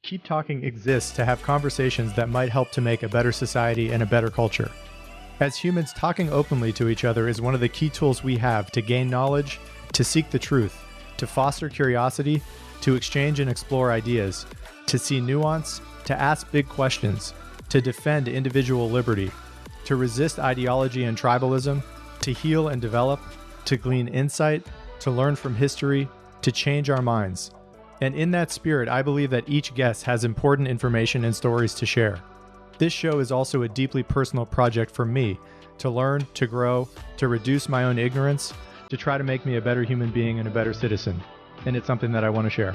Keep Talking exists to have conversations that might help to make a better society and a better culture. As humans, talking openly to each other is one of the key tools we have to gain knowledge, to seek the truth, to foster curiosity, to exchange and explore ideas, to see nuance, to ask big questions, to defend individual liberty, to resist ideology and tribalism, to heal and develop, to glean insight, to learn from history, to change our minds. And in that spirit, I believe that each guest has important information and stories to share. This show is also a deeply personal project for me to learn, to grow, to reduce my own ignorance, to try to make me a better human being and a better citizen. And it's something that I want to share.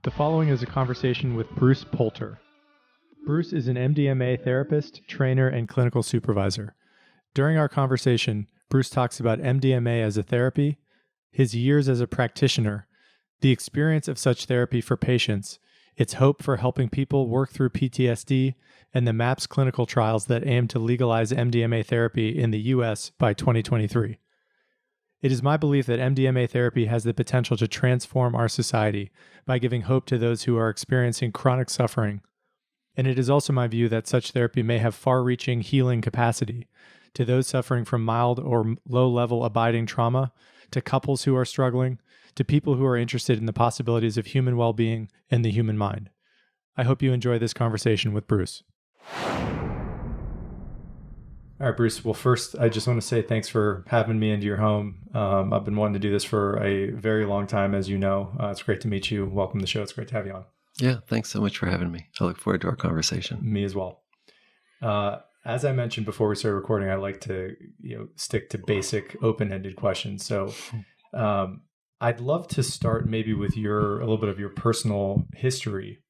The following is a conversation with Bruce Poulter. Bruce is an MDMA therapist, trainer, and clinical supervisor. During our conversation, Bruce talks about MDMA as a therapy, his years as a practitioner, the experience of such therapy for patients, its hope for helping people work through PTSD, and the MAPS clinical trials that aim to legalize MDMA therapy in the U.S. by 2023. It is my belief that MDMA therapy has the potential to transform our society by giving hope to those who are experiencing chronic suffering. And it is also my view that such therapy may have far-reaching healing capacity to those suffering from mild or low-level abiding trauma, to couples who are struggling, to people who are interested in the possibilities of human well-being and the human mind. I hope you enjoy this conversation with Bruce. All right, Bruce. Well, first, I just want to say thanks for having me into your home. I've been wanting to do this for a very long time, as you know. It's great to meet you. Welcome to the show. It's great to have you on. Yeah, thanks so much for having me. I look forward to our conversation. Me as well. As I mentioned before we started recording, I like to stick to basic open-ended questions. So I'd love to start maybe with a little bit of your personal history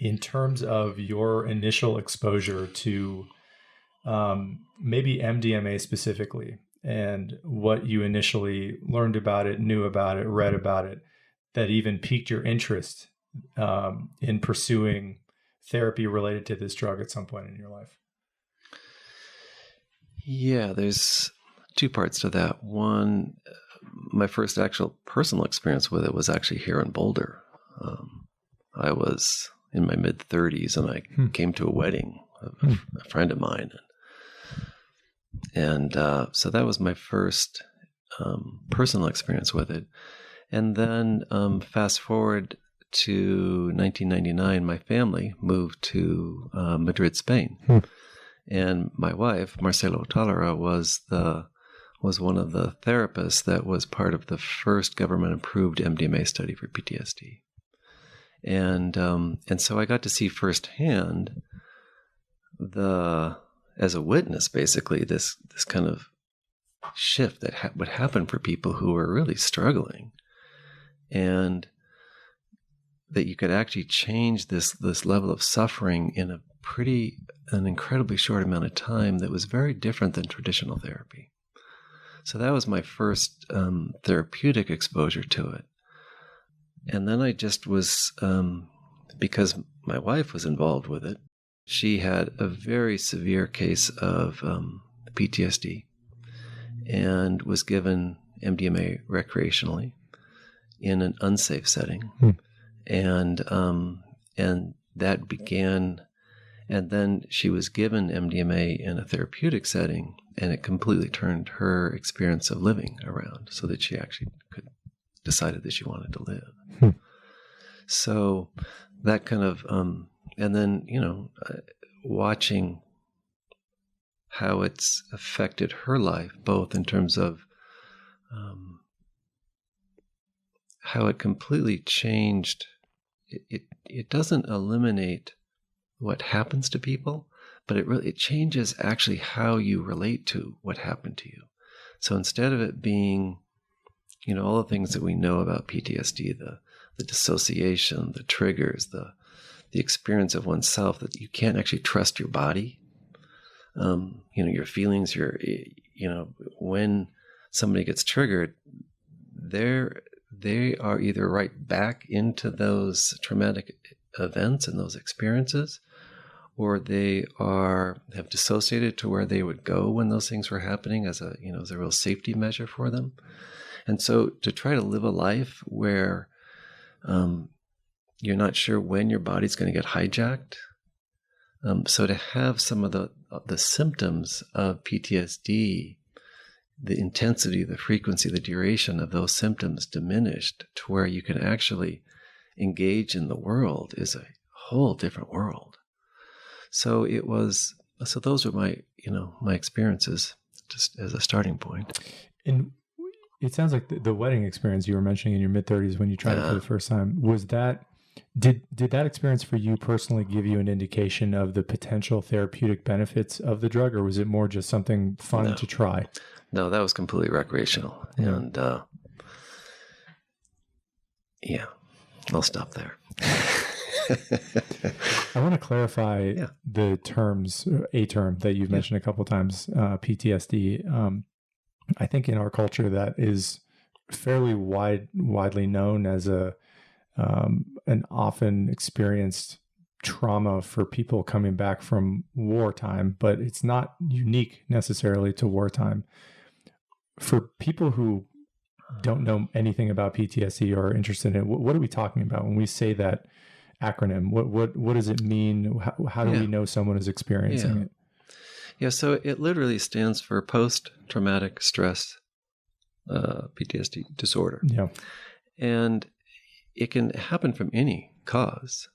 in terms of your initial exposure to maybe MDMA specifically, and what you initially learned about it, knew about it, read about it, that even piqued your interest in pursuing therapy related to this drug at some point in your life. Yeah, there's two parts to that. One, my first actual personal experience with it was actually here in Boulder. I was in my mid-30s and I came to a wedding of a friend of mine. And so that was my first personal experience with it. And then fast forward to 1999, my family moved to Madrid, Spain. And my wife, Marcelo Talera, was one of the therapists that was part of the first government-approved MDMA study for PTSD. And so I got to see firsthand as a witness, basically, this kind of shift that would happen for people who were really struggling, and that you could actually change this level of suffering in an incredibly short amount of time that was very different than traditional therapy. So that was my first therapeutic exposure to it. And then I just was, because my wife was involved with it, she had a very severe case of PTSD and was given MDMA recreationally in an unsafe setting. And that began, and then she was given MDMA in a therapeutic setting, and it completely turned her experience of living around so that she actually decided that she wanted to live. So that kind of, and then, watching how it's affected her life, both in terms of how it completely changed. It doesn't eliminate what happens to people, but it changes actually how you relate to what happened to you. So instead of it being, all the things that we know about PTSD, the dissociation, the triggers, the experience of oneself, that you can't actually trust your body, your feelings, when somebody gets triggered, they are either right back into those traumatic events and those experiences, or they have dissociated to where they would go when those things were happening as a real safety measure for them. And so to try to live a life where you're not sure when your body's going to get hijacked. So to have some of the symptoms of PTSD, the intensity, the frequency, the duration of those symptoms diminished to where you can actually engage in the world is a whole different world. So those were my experiences just as a starting point. And it sounds like the wedding experience you were mentioning in your mid-30s when you tried it for the first time, was that, did that experience for you personally give you an indication of the potential therapeutic benefits of the drug, or was it more just something fun to try? No, that was completely recreational. Yeah. And I'll stop there. I want to clarify the terms, a term that you've mentioned a couple of times, PTSD. I think in our culture that is fairly widely known as an often experienced trauma for people coming back from wartime, but it's not unique necessarily to wartime. For people who don't know anything about PTSD or are interested in it, what are we talking about when we say that acronym? What does it mean? How do we know someone is experiencing it? Yeah, so it literally stands for post-traumatic stress PTSD disorder. Yeah. And it can happen from any cause.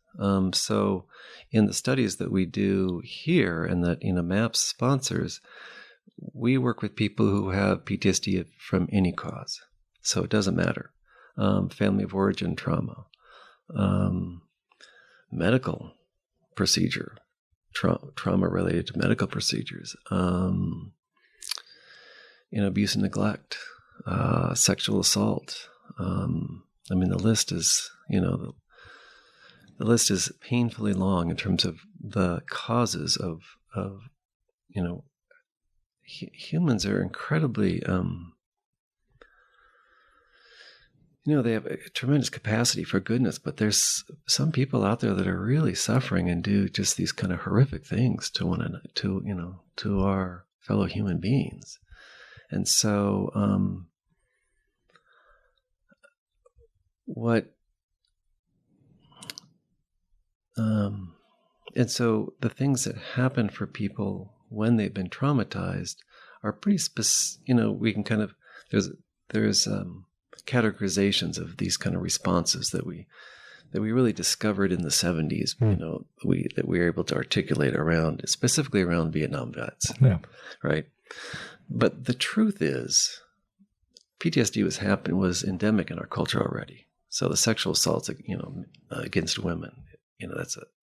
So in the studies that we do here and that MAPS sponsors, we work with people who have PTSD from any cause. So it doesn't matter. Family of origin trauma, medical procedure, trauma related to medical procedures, abuse and neglect, sexual assault. The list is, the list is painfully long in terms of the causes of humans are incredibly, they have a tremendous capacity for goodness, but there's some people out there that are really suffering and do just these kind of horrific things to one another, to our fellow human beings. And so, and so the things that happen for people when they've been traumatized are pretty specific. We can kind of, there's categorizations of these kind of responses that we really discovered in the 70s, that we were able to articulate around, specifically around Vietnam vets. Yeah. Right. But the truth is, PTSD was endemic in our culture already. So the sexual assaults, against women,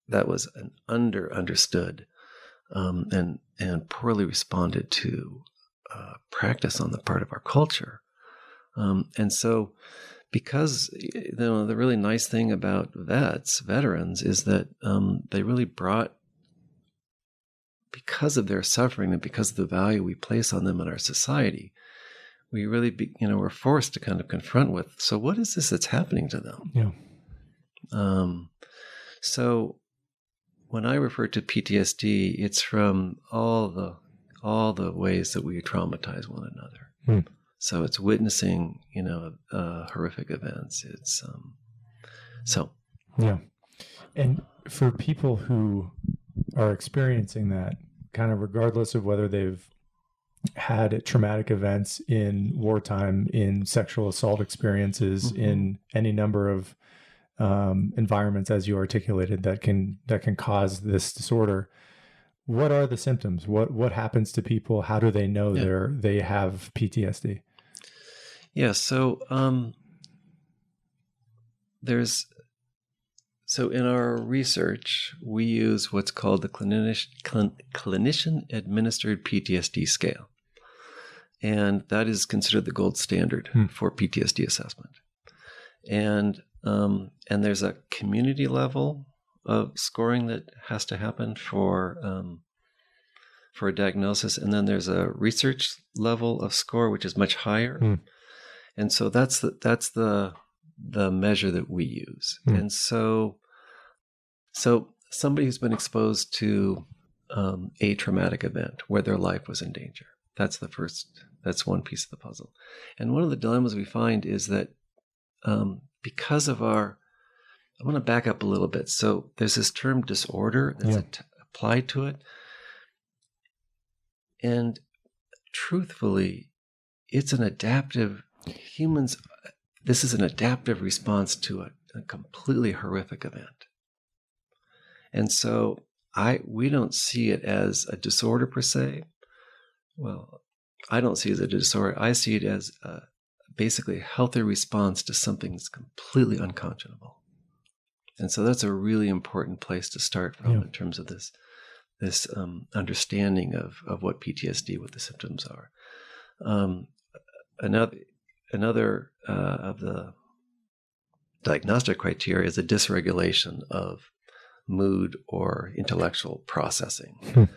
that was an understood and poorly responded to practice on the part of our culture. And so, because the really nice thing about veterans, is that they really brought, because of their suffering and because of the value we place on them in our society, we really, were forced to kind of confront with, so what is this that's happening to them? Yeah. So when I refer to PTSD, it's from all the ways that we traumatize one another. So it's witnessing, horrific events. It's yeah. And for people who are experiencing that, kind of regardless of whether they've had traumatic events in wartime, in sexual assault experiences, in any number of environments, as you articulated, that can cause this disorder. What are the symptoms? What happens to people? How do they know they have PTSD? Yeah. So in our research, we use what's called the clinician-administered PTSD scale. And that is considered the gold standard for PTSD assessment. And there's a community level of scoring that has to happen for a diagnosis, and then there's a research level of score which is much higher. And so that's the measure that we use. And so somebody who's been exposed to a traumatic event where their life was in danger, that's the first That's one piece of the puzzle. And one of the dilemmas we find is that because of I want to back up a little bit. So there's this term disorder that's applied to it. And truthfully, it's an adaptive, this is an adaptive response to a completely horrific event. And so we don't see it as a disorder per se. Well, I don't see it as a disorder. I see it as basically a healthy response to something that's completely unconscionable. And so that's a really important place to start from in terms of this understanding of what PTSD, what the symptoms are. Another of the diagnostic criteria is a dysregulation of mood or intellectual processing.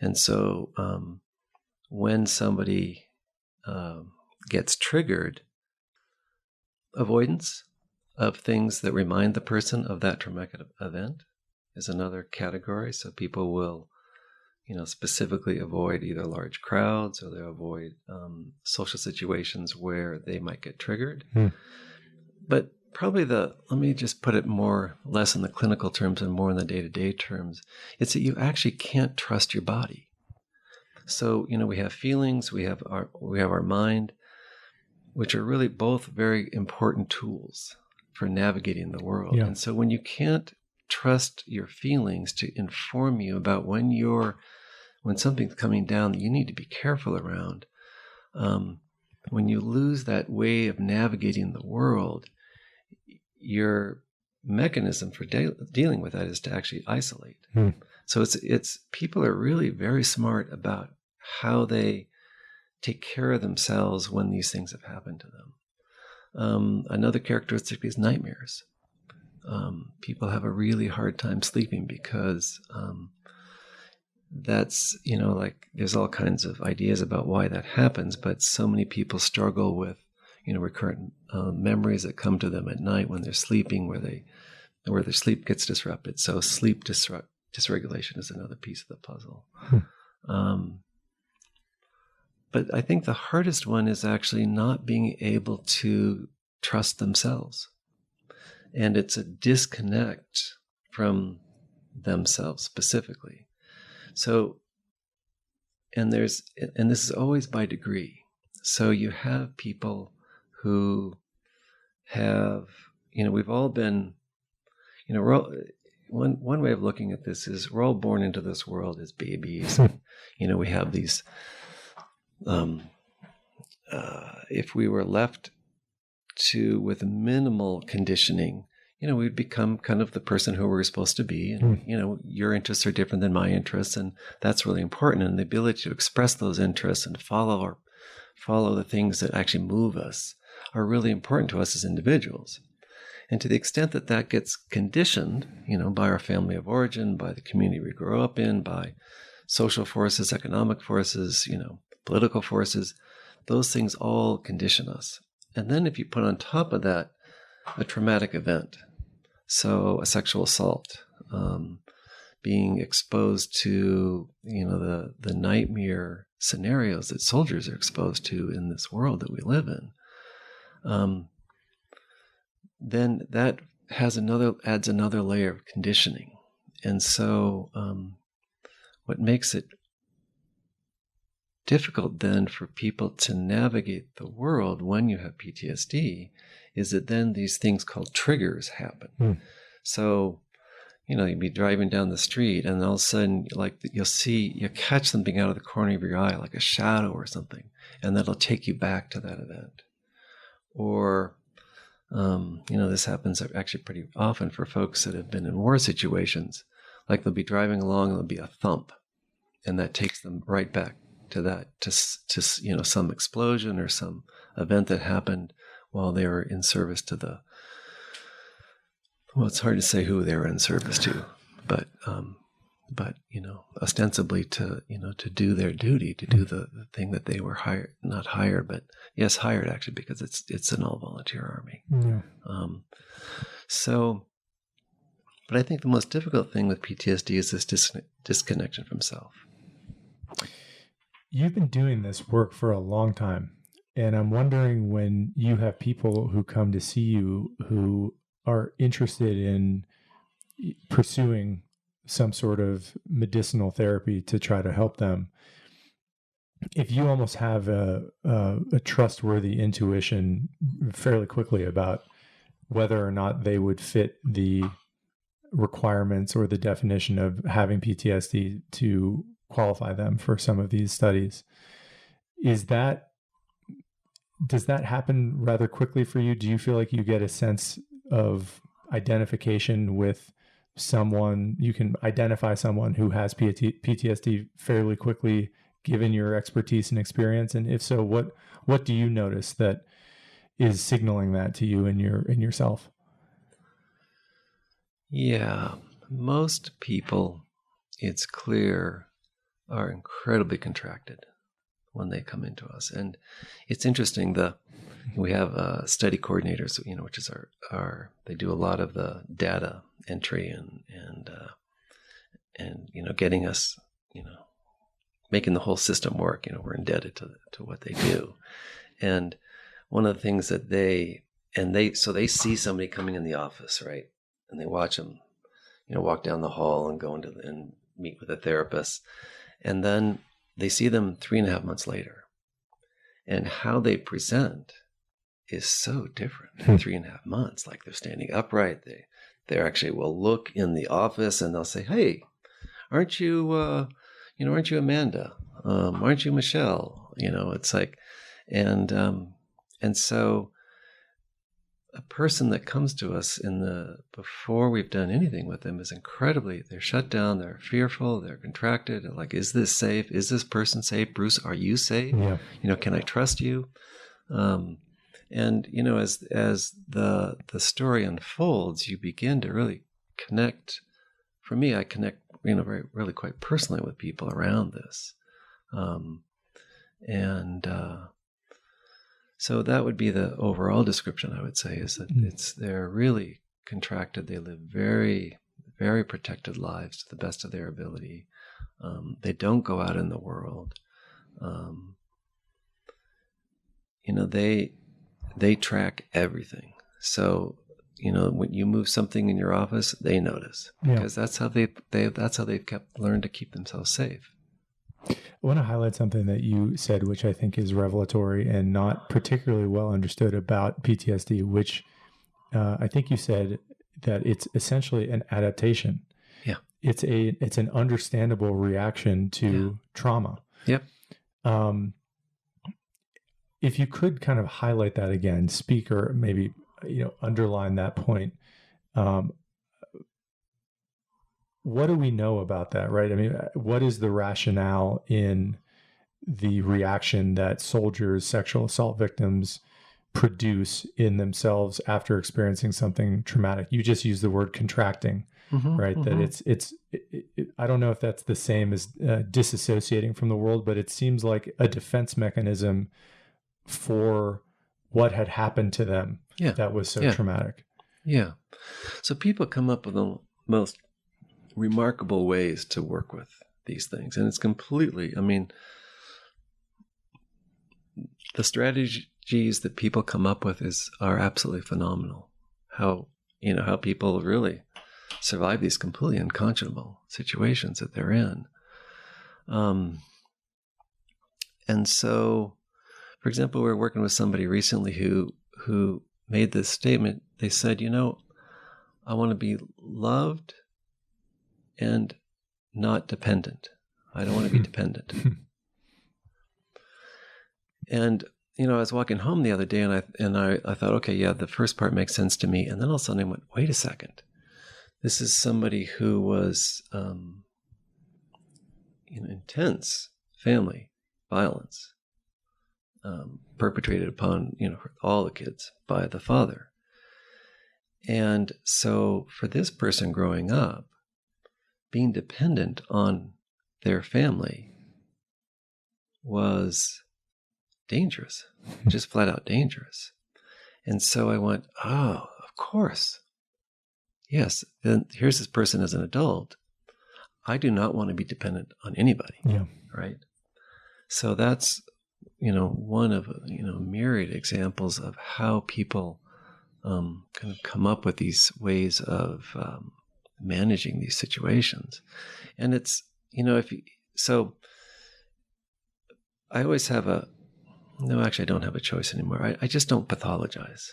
And so when somebody gets triggered, avoidance of things that remind the person of that traumatic event is another category. So people will, specifically avoid either large crowds or they'll avoid social situations where they might get triggered. But probably let me just put it less in the clinical terms and more in the day-to-day terms. It's that you actually can't trust your body. So, we have feelings, we have our mind, which are really both very important tools for navigating the world. And so when you can't trust your feelings to inform you about when something's coming down that you need to be careful around, when you lose that way of navigating the world, your mechanism for dealing with that is to actually isolate. So it's people are really very smart about how they take care of themselves when these things have happened to them. Another characteristic is nightmares. People have a really hard time sleeping because that's, there's all kinds of ideas about why that happens, but so many people struggle with, recurrent memories that come to them at night when they're sleeping, where their sleep gets disrupted. So sleep dysregulation is another piece of the puzzle. But I think the hardest one is actually not being able to trust themselves. And it's a disconnect from themselves specifically. So, and this is always by degree. So you have people who have, we've all been, one way of looking at this is we're all born into this world as babies. We have these, if we were left with minimal conditioning, we'd become kind of the person who we're supposed to be. And, your interests are different than my interests. And that's really important. And the ability to express those interests and follow the things that actually move us are really important to us as individuals. And to the extent that that gets conditioned, by our family of origin, by the community we grow up in, by social forces, economic forces, political forces, those things all condition us. And then if you put on top of that a traumatic event, so a sexual assault, being exposed to, the nightmare scenarios that soldiers are exposed to in this world that we live in, then that adds another layer of conditioning. And so what makes it difficult then for people to navigate the world when you have PTSD is that then these things called triggers happen. So, you'd be driving down the street and all of a sudden, you'll catch something out of the corner of your eye, like a shadow or something, and that'll take you back to that event. Or, this happens actually pretty often for folks that have been in war situations. Like they'll be driving along and there'll be a thump, and that takes them right back to that, to some explosion or some event that happened while they were in service to it's hard to say who they were in service to, but ostensibly to do their duty, to do the thing that they were not hired, but yes, hired actually, because it's an all-volunteer army. But I think the most difficult thing with PTSD is this disconnection from self. You've been doing this work for a long time. And I'm wondering, when you have people who come to see you who are interested in pursuing some sort of medicinal therapy to try to help them, if you almost have a trustworthy intuition fairly quickly about whether or not they would fit the requirements or the definition of having PTSD to qualify them for some of these studies, does that happen rather quickly for you? Do you feel like you get a sense of identification with someone? You can identify someone who has PTSD fairly quickly, given your expertise and experience? And if so, what do you notice that is signaling that to you in yourself? Yeah, most people, it's clear, are incredibly contracted when they come into us. And it's interesting, we have study coordinators, which is they do a lot of the data entry and getting us, making the whole system work. We're indebted to what they do. And one of the things that they see somebody coming in the office, right? And they watch them, walk down the hall and go and meet with a therapist. And then they see them 3.5 months later. And how they present is so different in 3.5 months. Like, they're standing upright. They actually will look in the office and they'll say, "Hey, aren't you Amanda? Aren't you Michelle?" It's like, and so a person that comes to us before we've done anything with them is they're shut down, they're fearful, they're contracted. They're like, "Is this safe? Is this person safe? Bruce, are you safe? Yeah. Can I trust you?" And as the story unfolds, you begin to really connect. For me, I connect, really quite personally with people around this. So that would be the overall description, I would say, is that they're really contracted. They live very, very protected lives to the best of their ability. They don't go out in the world. They track everything. So, when you move something in your office, they notice, because that's how they've learned to keep themselves safe. I want to highlight something that you said, which I think is revelatory and not particularly well understood about PTSD, which I think you said that it's essentially an adaptation. Yeah. It's an understandable reaction to trauma. Yep. If you could kind of highlight that again, speak, or maybe, underline that point. What do we know about that, right? I mean, what is the rationale in the reaction that soldiers, sexual assault victims, produce in themselves after experiencing something traumatic? You just used the word contracting, right? Mm-hmm. That I don't know if that's the same as disassociating from the world, but it seems like a defense mechanism for what had happened to them that was so traumatic. Yeah. So people come up with the most remarkable ways to work with these things. And it's completely, the strategies that people come up with are absolutely phenomenal. How people really survive these completely unconscionable situations that they're in. And so, for example, we were working with somebody recently who made this statement. They said, "I want to be loved and not dependent. I don't want to be dependent." And, I was walking home the other day and I thought, okay, yeah, the first part makes sense to me. And then all of a sudden I went, wait a second. This is somebody who was, intense family violence, perpetrated upon, all the kids by the father. And so for this person growing up, being dependent on their family was dangerous, just flat out dangerous. And so I went, oh, of course. Yes, then here's this person as an adult. I do not want to be dependent on anybody, right? So that's, one of, myriad examples of how people kind of come up with these ways of managing these situations. And it's, so I always have actually I don't have a choice anymore. I just don't pathologize,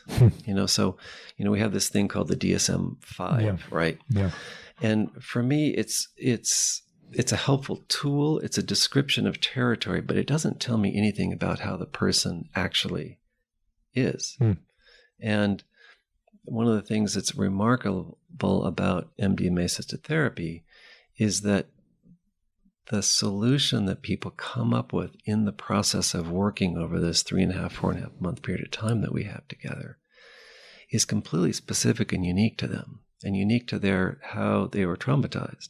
so, we have this thing called the DSM-5, right? Yeah. And for me, it's a helpful tool. It's a description of territory, but it doesn't tell me anything about how the person actually is. And one of the things that's remarkable about MDMA-assisted therapy is that the solution that people come up with in the process of working over this 3.5, 4.5 month period of time that we have together is completely specific and unique to them and unique to how they were traumatized.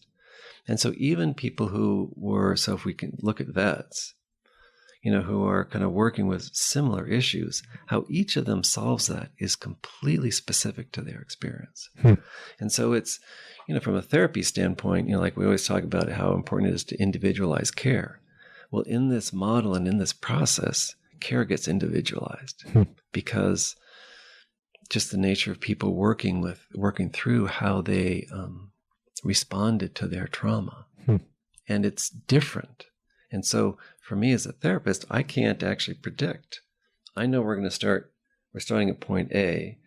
And so even people who were, so if we can look at vets, who are kind of working with similar issues, how each of them solves that is completely specific to their experience. And so it's, from a therapy standpoint, like we always talk about how important it is to individualize care. Well, in this model and in this process, care gets individualized because just the nature of people working through how they responded to their trauma. And it's different. And so for me as a therapist, I can't actually predict. I know we're starting at point A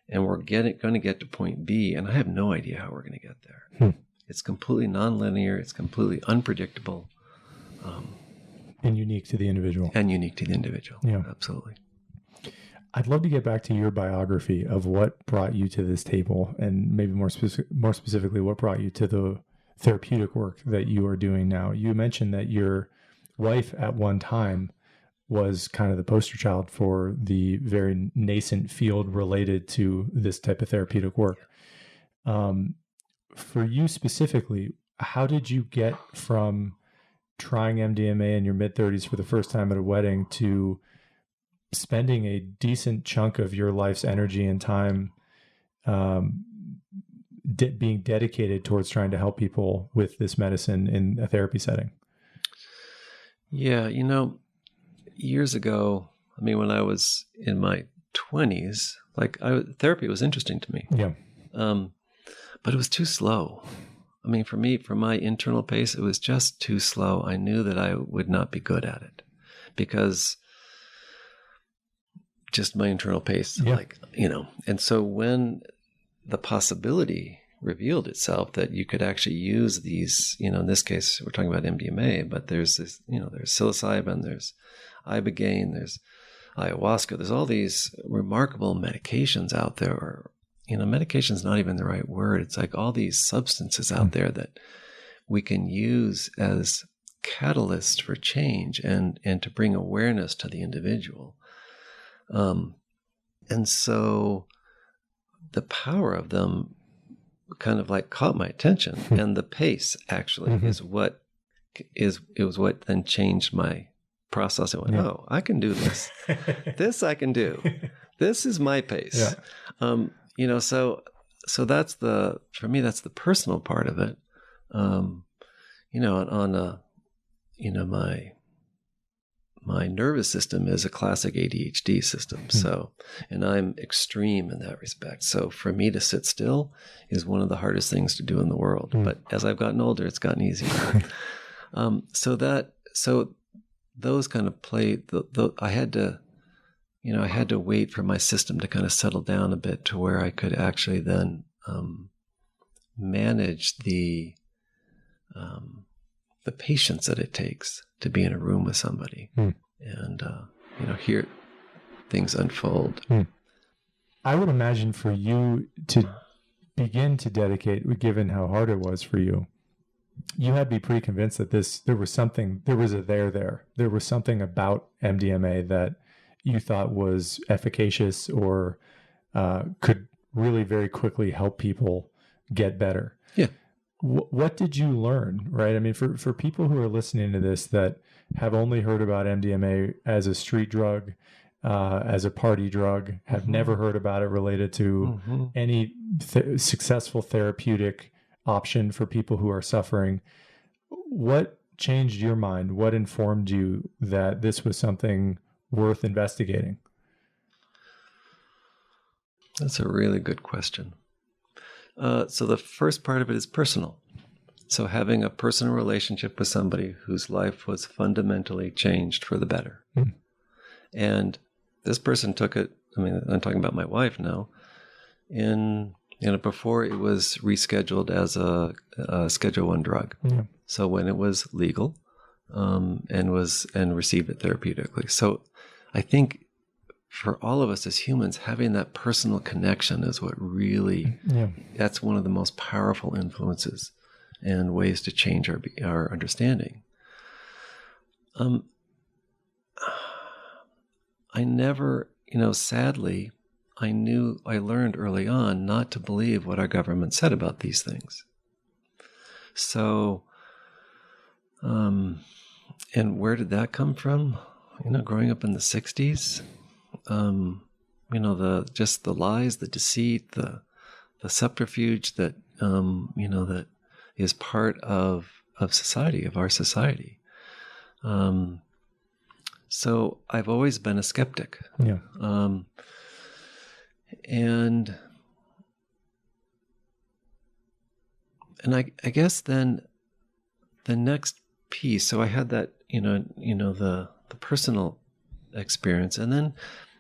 and we're going to get to point B, and I have no idea how we're going to get there. It's completely nonlinear. It's completely unpredictable. And unique to the individual. Yeah, absolutely. I'd love to get back to your biography of what brought you to this table, and maybe more specifically, what brought you to the therapeutic work that you are doing now. You mentioned that your wife at one time was kind of the poster child for the very nascent field related to this type of therapeutic work. For you specifically, how did you get from trying MDMA in your mid-30s for the first time at a wedding to spending a decent chunk of your life's energy and time being dedicated towards trying to help people with this medicine in a therapy setting? Yeah, years ago, when I was in my 20s, therapy was interesting to me. Yeah. But it was too slow. For me, for my internal pace, it was just too slow. I knew that I would not be good at it because just my internal pace, and so when the possibility revealed itself that you could actually use these, in this case, we're talking about MDMA, but there's this, there's psilocybin, there's ibogaine, there's ayahuasca, there's all these remarkable medications out there, or, medication's not even the right word. It's like all these substances out there that we can use as catalysts for change and to bring awareness to the individual. And so the power of them kind of caught my attention, and the pace actually was what then changed my process. I went, oh, I can do this. This I can do. This is my pace. Yeah. So that's for me, that's the personal part of it. My nervous system is a classic ADHD system. So, and I'm extreme in that respect. So for me to sit still is one of the hardest things to do in the world. But as I've gotten older, it's gotten easier. So those kind of played, I had to wait for my system to kind of settle down a bit to where I could actually then manage the patience that it takes to be in a room with somebody and hear things unfold. I would imagine for you to begin to dedicate, given how hard it was for you, you had to be pretty convinced that there was something about MDMA that you thought was efficacious or could really very quickly help people get better. Yeah. What did you learn, right? For people who are listening to this that have only heard about MDMA as a street drug, as a party drug, have never heard about it related to any successful therapeutic option for people who are suffering, what changed your mind? What informed you that this was something worth investigating? That's a really good question. So the first part of it is personal. So having a personal relationship with somebody whose life was fundamentally changed for the better. Mm. And this person took it, I mean, I'm talking about my wife now, before it was rescheduled as a Schedule I drug. Yeah. So when it was legal and received it therapeutically. So I think for all of us as humans, having that personal connection is what really, that's one of the most powerful influences and ways to change our understanding. I never, sadly, I learned early on not to believe what our government said about these things. So, and where did that come from? Growing up in the 60s, just the lies, the deceit, the subterfuge that, that is part of society, of our society. So I've always been a skeptic. Yeah. And I guess then the next piece, so I had that, the personal experience. And then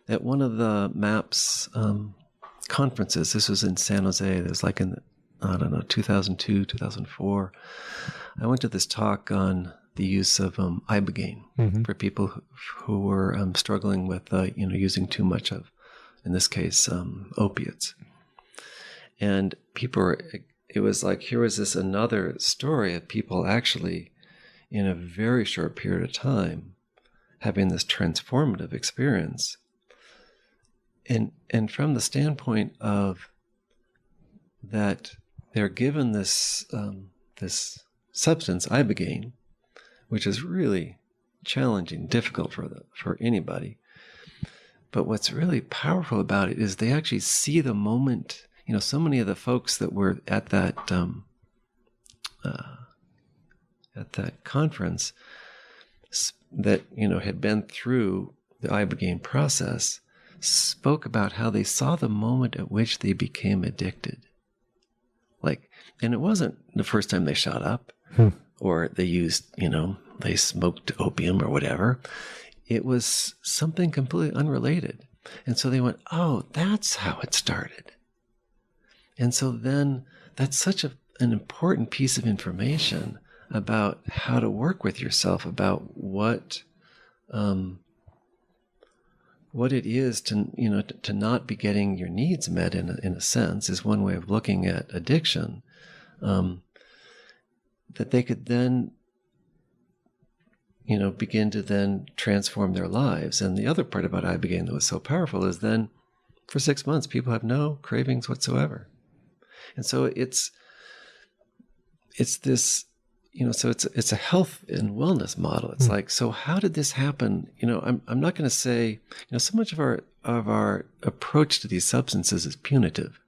at one of the MAPS conferences, this was in San Jose, it was like in, 2002, 2004, I went to this talk on the use of ibogaine for people who were struggling with, using too much of, in this case, opiates. And it was like, here was this another story of people actually, in a very short period of time, having this transformative experience. And from the standpoint of that they're given this substance, ibogaine, which is really challenging, difficult for anybody. But what's really powerful about it is they actually see the moment. So many of the folks that were at that conference that had been through the ibogaine process spoke about how they saw the moment at which they became addicted. And it wasn't the first time they shot up or they used, they smoked opium or whatever. It was something completely unrelated. And so they went, oh, that's how it started. And so then that's such an important piece of information about how to work with yourself, about what it is to not be getting your needs met in a sense is one way of looking at addiction, that they could then, begin to then transform their lives. And the other part about ibogaine that was so powerful is then for 6 months, people have no cravings whatsoever. And so it's this, so it's a health and wellness model. It's like, so how did this happen? I'm not going to say, so much of our approach to these substances is punitive.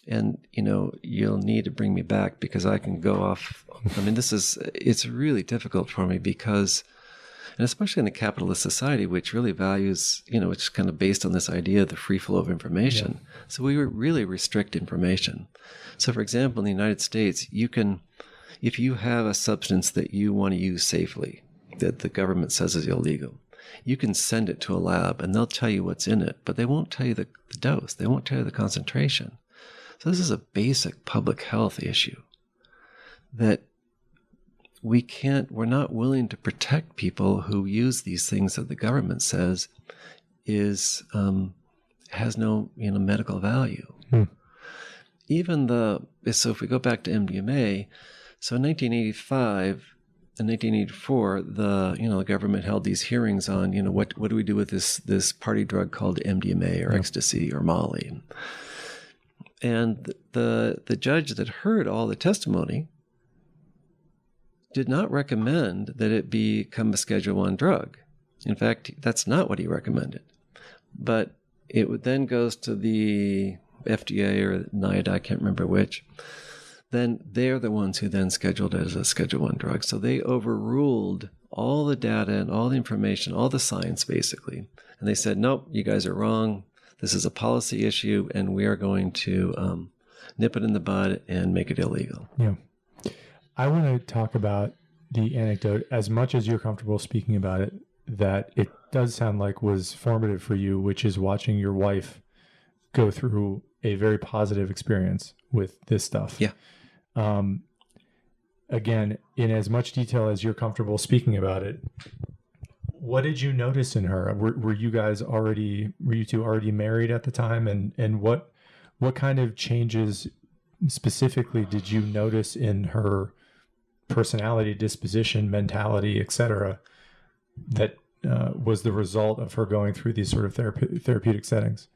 And, you'll need to bring me back because I can go off. I mean, it's really difficult for me because, and especially in a capitalist society, which really values, which is kind of based on this idea of the free flow of information. Yeah. So we really restrict information. So for example, in the United States, you can, if you have a substance that you want to use safely, that the government says is illegal, you can send it to a lab and they'll tell you what's in it, but they won't tell you the dose. They won't tell you the concentration. So this is a basic public health issue that we're not willing to protect people who use these things that the government says has no, medical value. Even so if we go back to MDMA, so in 1985 and 1984, the government held these hearings on, what do we do with this party drug called MDMA or ecstasy or Molly. And the judge that heard all the testimony did not recommend that it become a Schedule I drug. In fact, that's not what he recommended. But it then goes to the FDA or NIDA, I can't remember which. then they're the ones who then scheduled it as a Schedule I drug. So they overruled all the data and all the information, all the science, basically. And they said, nope, you guys are wrong. This is a policy issue, and we are going to nip it in the bud and make it illegal. Yeah. I want to talk about the anecdote, as much as you're comfortable speaking about it, that it does sound like was formative for you, which is watching your wife go through a very positive experience with this stuff. Yeah. Again, in as much detail as you're comfortable speaking about it, what did you notice in her? Were you two already married at the time? And what kind of changes specifically did you notice in her personality, disposition, mentality, etc., that was the result of her going through these sort of therapeutic settings?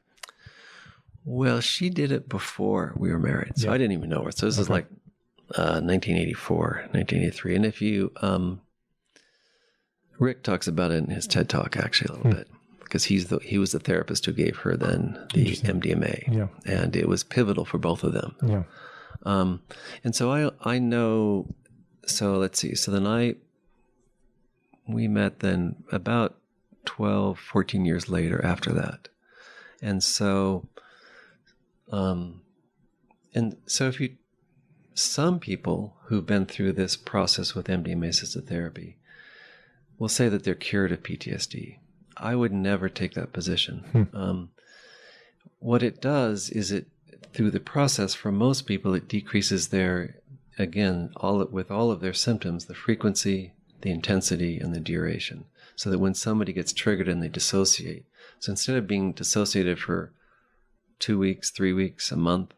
Well, she did it before we were married, so I didn't even know her. So this is like 1984, 1983. And if you, Rick talks about it in his TED Talk actually a little bit, because he was the therapist who gave her then the MDMA, and it was pivotal for both of them. Yeah. And so I know. So let's see. So then we met then about 12, 14 years later after that, and so. And so some people who've been through this process with MDMA assisted therapy will say that they're cured of PTSD. I would never take that position. What it does is through the process, for most people, it decreases their, again, with all of their symptoms, the frequency, the intensity, and the duration, so that when somebody gets triggered and they dissociate, so instead of being dissociated for 2 weeks, 3 weeks, a month,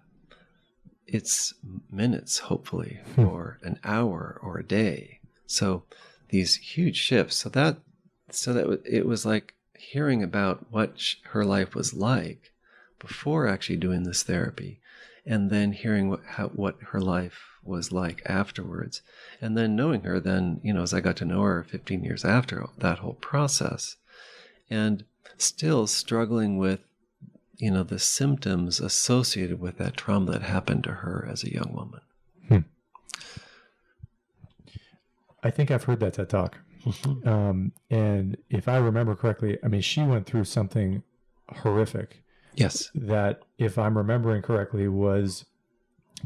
it's minutes, hopefully, or an hour or a day. So these huge shifts. So that it was like hearing about what her life was like before actually doing this therapy, and then hearing what her life was like afterwards, and then knowing her then, as I got to know her 15 years after that whole process, and still struggling with the symptoms associated with that trauma that happened to her as a young woman. I think I've heard that TED Talk. And if I remember correctly, I mean, she went through something horrific. Yes. That, if I'm remembering correctly, was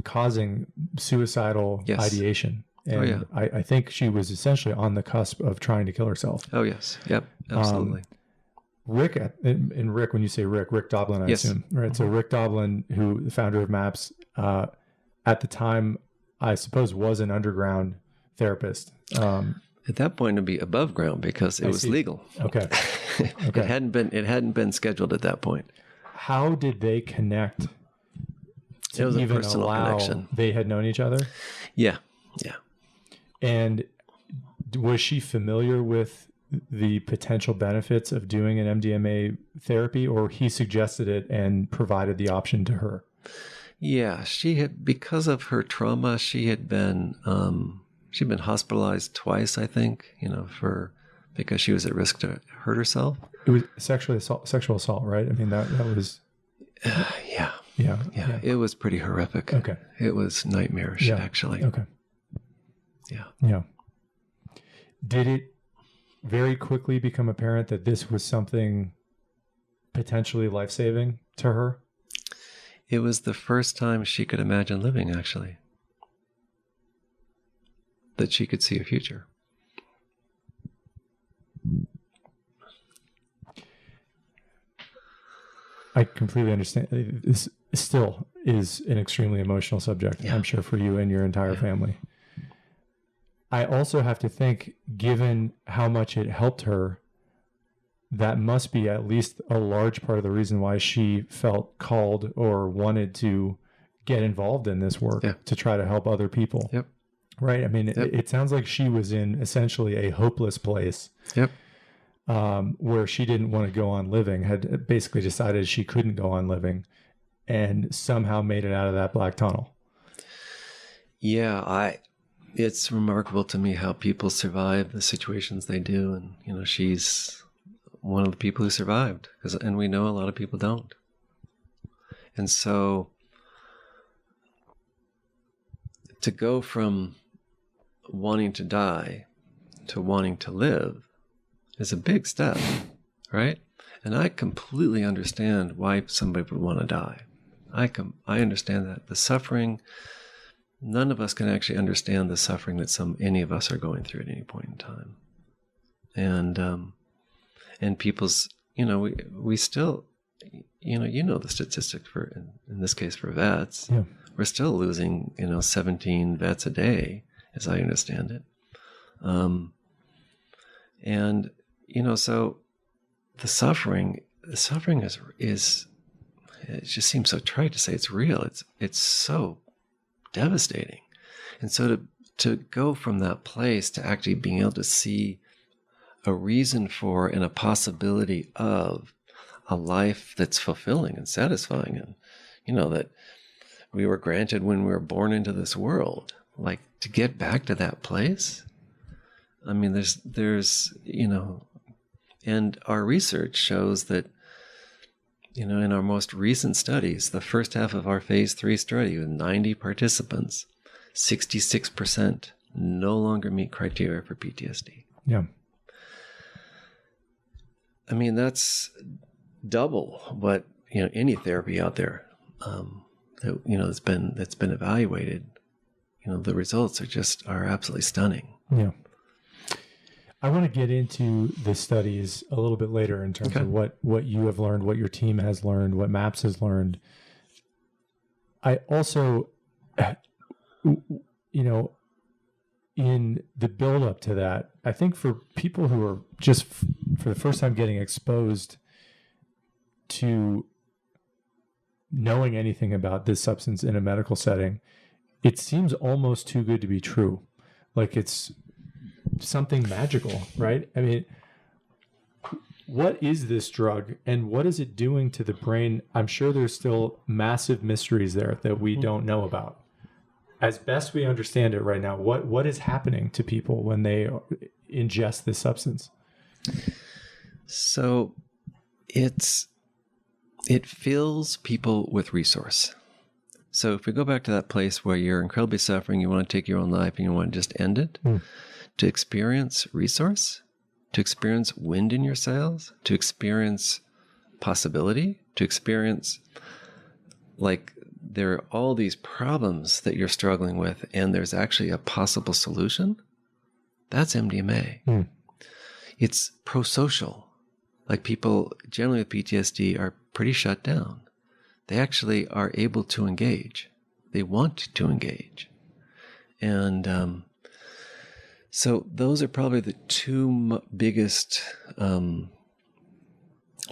causing suicidal ideation. And I think she was essentially on the cusp of trying to kill herself. Oh, yes. Yep. Absolutely. Rick, when you say Rick Doblin, I assume, right? So Rick Doblin, the founder of MAPS, at the time, I suppose, was an underground therapist. At that point, it'd be above ground because it was legal. Okay. It hadn't been scheduled at that point. How did they connect? It was a personal connection. They had known each other? Yeah. And was she familiar with the potential benefits of doing an MDMA therapy, or he suggested it and provided the option to her? Yeah, she had, because of her trauma, she'd been hospitalized twice, I think, because she was at risk to hurt herself. It was sexual assault, right? I mean, that was. Yeah. It was pretty horrific. Okay. It was nightmarish, actually. Okay. Yeah. Did it very quickly become apparent that this was something potentially life-saving to her? It was the first time she could imagine living, actually. That she could see a future. I completely understand. This still is an extremely emotional subject, I'm sure, for you and your entire family. I also have to think, given how much it helped her, that must be at least a large part of the reason why she felt called or wanted to get involved in this work to try to help other people. Yep. Right? I mean, it sounds like she was in essentially a hopeless place. Yep. Where she didn't want to go on living, had basically decided she couldn't go on living, and somehow made it out of that black tunnel. Yeah, it's remarkable to me how people survive the situations they do. And, she's one of the people who survived, and we know a lot of people don't. And so to go from wanting to die to wanting to live is a big step, right? And I completely understand why somebody would want to die. I understand that. The suffering, none of us can actually understand the suffering that any of us are going through at any point in time. And people's, we still, the statistic for, in this case for vets, Yeah. we're still losing, 17 vets a day, as I understand it. So the suffering is it just seems so trite to say it's real. It's so devastating. And so to go from that place to actually being able to see a reason for and a possibility of a life that's fulfilling and satisfying, and that we were granted when we were born into this world, like to get back to that place. I mean, there's and our research shows that, in our most recent studies, the first half of our phase 3 study with 90 participants, 66% no longer meet criteria for PTSD. Yeah. I mean, that's double what, any therapy out there, that's been evaluated. The results are absolutely stunning. Yeah. I want to get into the studies a little bit later in terms of what you have learned, what your team has learned, what MAPS has learned. I also, in the build up to that, I think for people who are just for the first time getting exposed to knowing anything about this substance in a medical setting, it seems almost too good to be true. Like it's something magical, right? I mean, what is this drug and what is it doing to the brain? I'm sure there's still massive mysteries there that we don't know about. As best we understand it right now, what is happening to people when they ingest this substance? So it fills people with resource. So if we go back to that place where you're incredibly suffering, you want to take your own life and you want to just end it, to experience resource, to experience wind in your sails, to experience possibility, to experience like there are all these problems that you're struggling with and there's actually a possible solution, that's MDMA. It's pro-social. Like people generally with PTSD are pretty shut down. They actually are able to engage. They want to engage. And so those are probably the two biggest, well,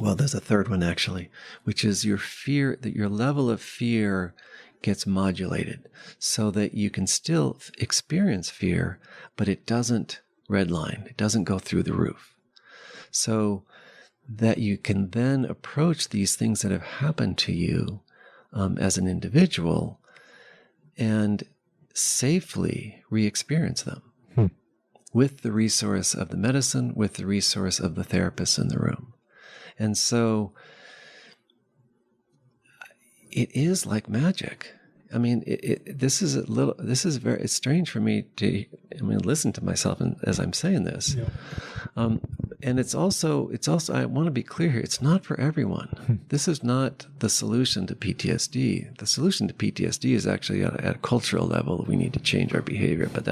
there's a third one actually, which is your fear, that your level of fear gets modulated so that you can still experience fear, but it doesn't redline. It doesn't go through the roof. So that you can then approach these things that have happened to you as an individual and safely re-experience them with the resource of the medicine, with the resource of the therapist in the room. And so it is like magic. I mean, this is it's strange for me to, listen to myself as I'm saying this. Yeah. And it's also, I want to be clear here, it's not for everyone. This is not the solution to PTSD. The solution to PTSD is actually at a cultural level. We need to change our behavior, but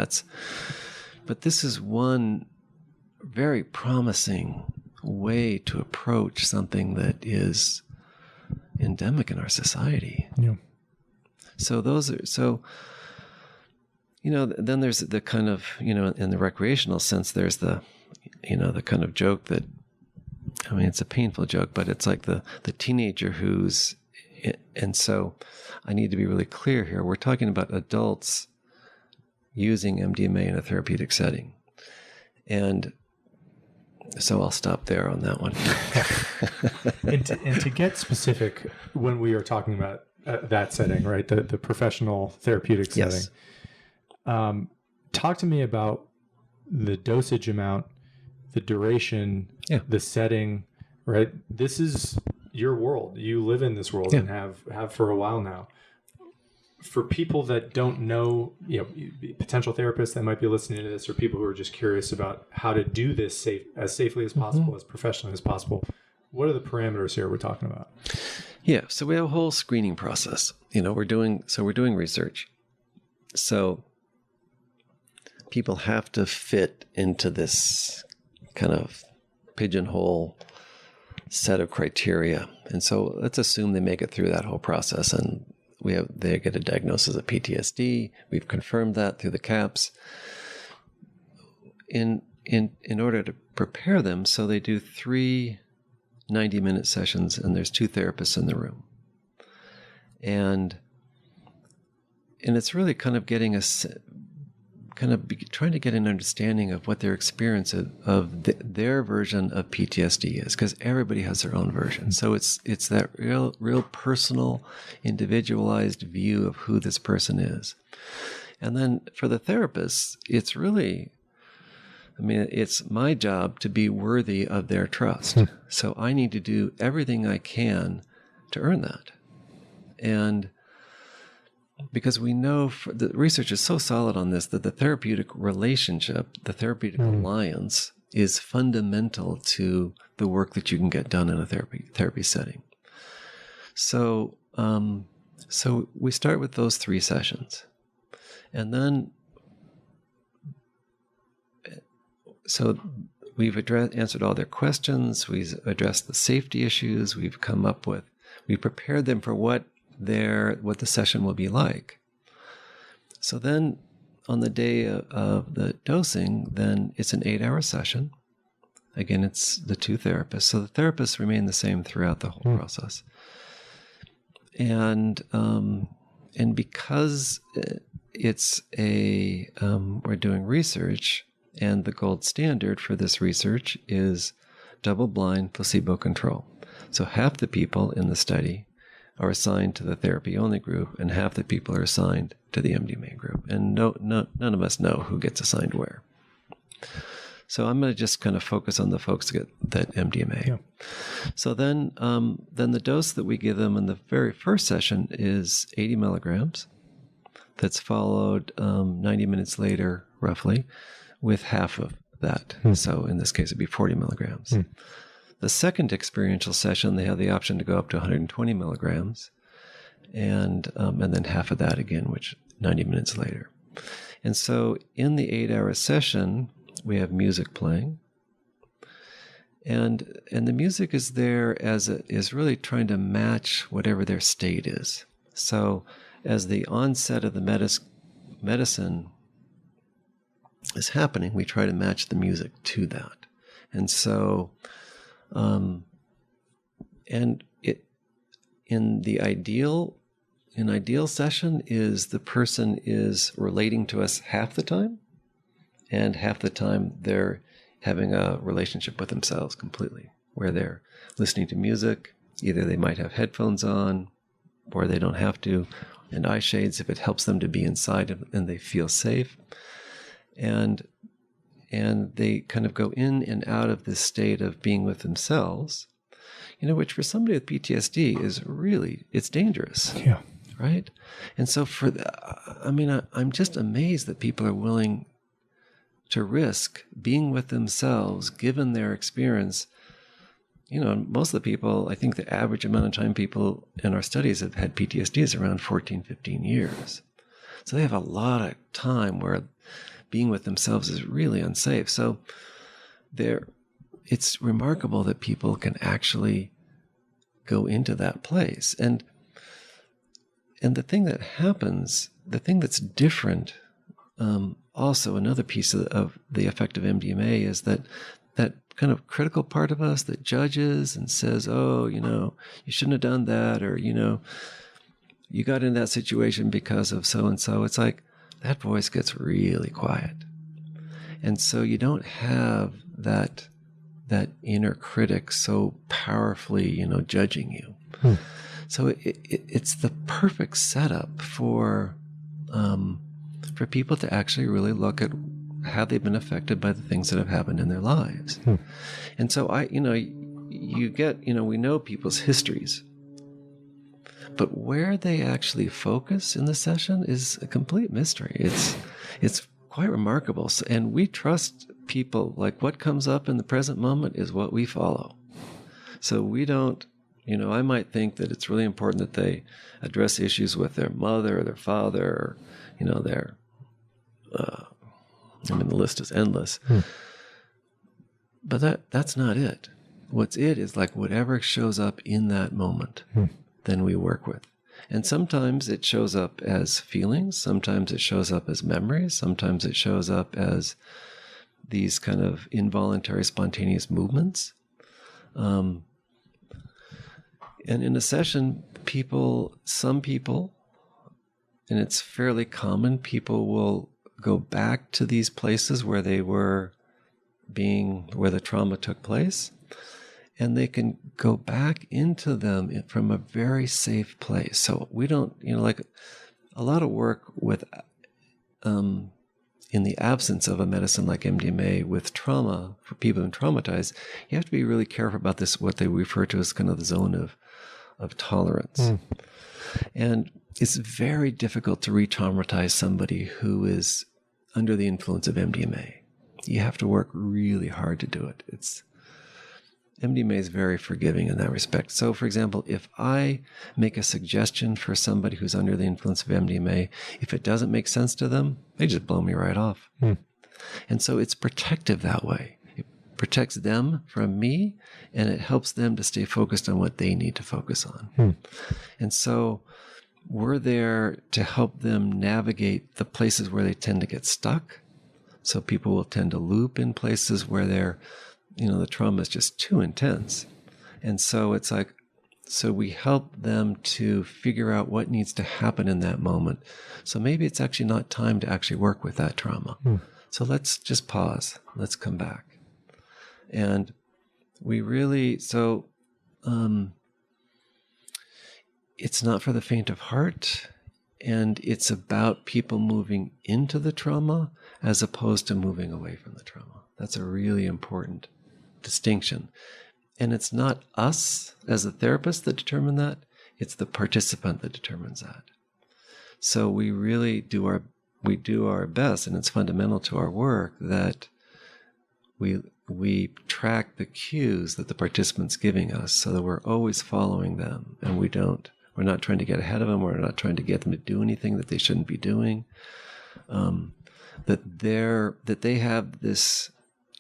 this is one very promising way to approach something that is endemic in our society. Yeah. So then there's the kind of, in the recreational sense, there's the kind of joke that, it's a painful joke, but it's like the teenager and so I need to be really clear here. We're talking about adults using MDMA in a therapeutic setting. And so I'll stop there on that one. and to get specific, when we are talking about that setting, right, the professional therapeutic setting, yes. Talk to me about the dosage amount, the duration, the setting, right? This is your world. You live in this world and have for a while now. for people that don't know, potential therapists that might be listening to this, or people who are just curious about how to do this as safely as possible, as professionally as possible, what are the parameters here we're talking about? Yeah, so we have a whole screening process. We're doing research. So people have to fit into this kind of pigeonhole set of criteria. And so let's assume they make it through that whole process, and they get a diagnosis of PTSD. We've confirmed that through the CAPS. In order to prepare them, so they do 3 90-minute sessions, and there's 2 therapists in the room. And it's really kind of getting trying to get an understanding of what their experience of their version of PTSD is, because everybody has their own version. So it's that real personal, individualized view of who this person is. And then for the therapists, it's really, it's my job to be worthy of their trust. So I need to do everything I can to earn that. And because we know the research is so solid on this that the therapeutic relationship, the therapeutic alliance, is fundamental to the work that you can get done in a therapy setting. So we start with those 3 sessions, and then so we've answered all their questions. We've addressed the safety issues. We've prepared them for what the session will be like. So then on the day of the dosing, then it's an 8-hour session. Again, it's the 2 therapists. So the therapists remain the same throughout the whole process. And because it's we're doing research, and the gold standard for this research is double-blind placebo control. So half the people in the study are assigned to the therapy-only group, and half the people are assigned to the MDMA group. And none of us know who gets assigned where. So I'm going to just kind of focus on the folks that get that MDMA. Yeah. So then the dose that we give them in the very first session is 80 milligrams. That's followed 90 minutes later, roughly, with half of that. So in this case, it'd be 40 milligrams. The second experiential session, they have the option to go up to 120 milligrams, and then half of that again, which 90 minutes later. And so in the 8-hour session, we have music playing, and the music is there is really trying to match whatever their state is. So as the onset of the medicine is happening, we try to match the music to that. And so and it in ideal session is the person is relating to us half the time, and half the time they're having a relationship with themselves completely, where they're listening to music. Either they might have headphones on, or they don't have to, and eye shades if it helps them to be inside and they feel safe. And they kind of go in and out of this state of being with themselves, which for somebody with PTSD is really, it's dangerous. Yeah. Right? And so I'm just amazed that people are willing to risk being with themselves, given their experience. Most of the people, I think the average amount of time people in our studies have had PTSD is around 14, 15 years. So they have a lot of time where being with themselves is really unsafe. So it's remarkable that people can actually go into that place. And the thing that happens, the thing that's different, also another piece of the effect of MDMA is that kind of critical part of us that judges and says, oh, you shouldn't have done that, or, you got in that situation because of so-and-so. It's like, that voice gets really quiet. And so you don't have that inner critic so powerfully, judging you. So it's the perfect setup for people to actually really look at how they've been affected by the things that have happened in their lives. And so we know people's histories, But where they actually focus in the session is a complete mystery. It's quite remarkable. And we trust people, like what comes up in the present moment is what we follow. So we don't, I might think that it's really important that they address issues with their mother or their father, or, their, the list is endless. But that's not it. What's it is like whatever shows up in that moment, then we work with. And sometimes it shows up as feelings. Sometimes it shows up as memories. Sometimes it shows up as these kind of involuntary, spontaneous movements. And in a session, some people, and it's fairly common, people will go back to these places where they were where the trauma took place, and they can go back into them from a very safe place. So we don't, like a lot of work with, in the absence of a medicine like MDMA with trauma, for people who are traumatized, you have to be really careful about this, what they refer to as kind of the zone of tolerance. And it's very difficult to re-traumatize somebody who is under the influence of MDMA. You have to work really hard to do it. MDMA is very forgiving in that respect. So, for example, if I make a suggestion for somebody who's under the influence of MDMA, if it doesn't make sense to them, they just blow me right off. And so it's protective that way. It protects them from me, and it helps them to stay focused on what they need to focus on. And so we're there to help them navigate the places where they tend to get stuck. So people will tend to loop in places where the trauma is just too intense. And so it's like, so we help them to figure out what needs to happen in that moment. So maybe it's actually not time to actually work with that trauma. So let's just pause. Let's come back. And we really, it's not for the faint of heart. And it's about people moving into the trauma as opposed to moving away from the trauma. That's a really important distinction. And it's not us as a therapist that determine that, it's the participant that determines that. So we really do our best, and it's fundamental to our work that we track the cues that the participant's giving us so that we're always following them, and we're not trying to get ahead of them, we're not trying to get them to do anything that they shouldn't be doing. That they have this,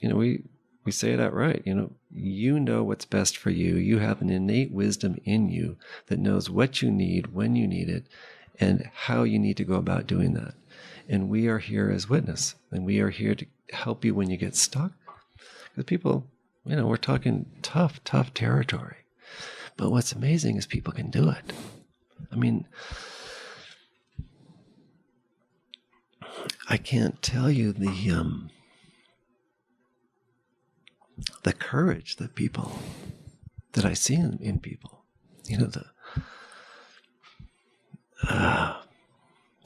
we say it outright, you know what's best for you. You have an innate wisdom in you that knows what you need, when you need it, and how you need to go about doing that. And we are here as witness, and we are here to help you when you get stuck. Because people, we're talking tough territory. But what's amazing is people can do it. I mean, I can't tell you the courage that I see in people.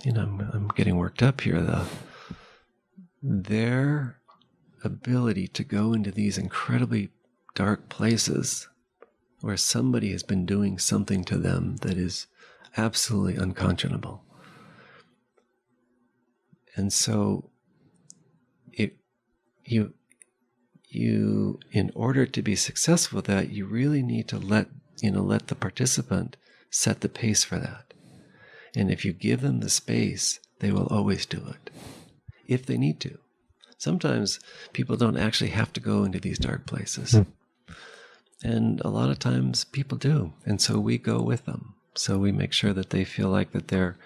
I'm getting worked up here. Their ability to go into these incredibly dark places where somebody has been doing something to them that is absolutely unconscionable. And so you in order to be successful with that, you really need to let the participant set the pace for that. And if you give them the space, they will always do it, if they need to. Sometimes people don't actually have to go into these dark places. And a lot of times people do. And so we go with them. So we make sure that they feel like that they're,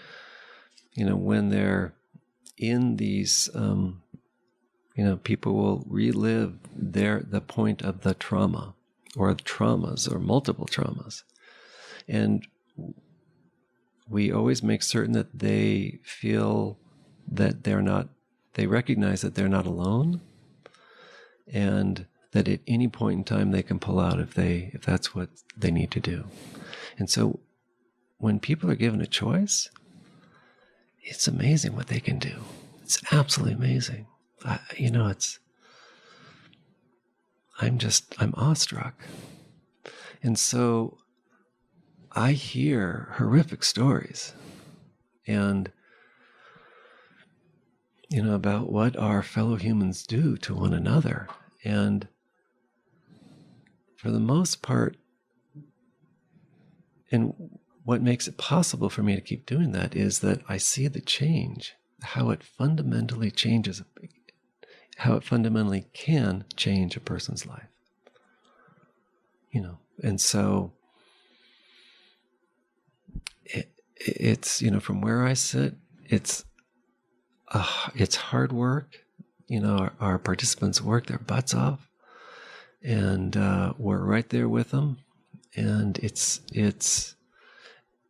when they're in these, people will relive the point of the trauma or traumas or multiple traumas. And we always make certain that they feel that they recognize that they're not alone, and that at any point in time they can pull out if that's what they need to do. And so when people are given a choice, it's amazing what they can do. It's absolutely amazing. I'm awestruck. And so I hear horrific stories and, about what our fellow humans do to one another. And for the most part, and what makes it possible for me to keep doing that is that I see the change, how it fundamentally changes, how it fundamentally can change a person's life. And so it's, from where I sit, it's hard work. Our participants work their butts off, and we're right there with them. And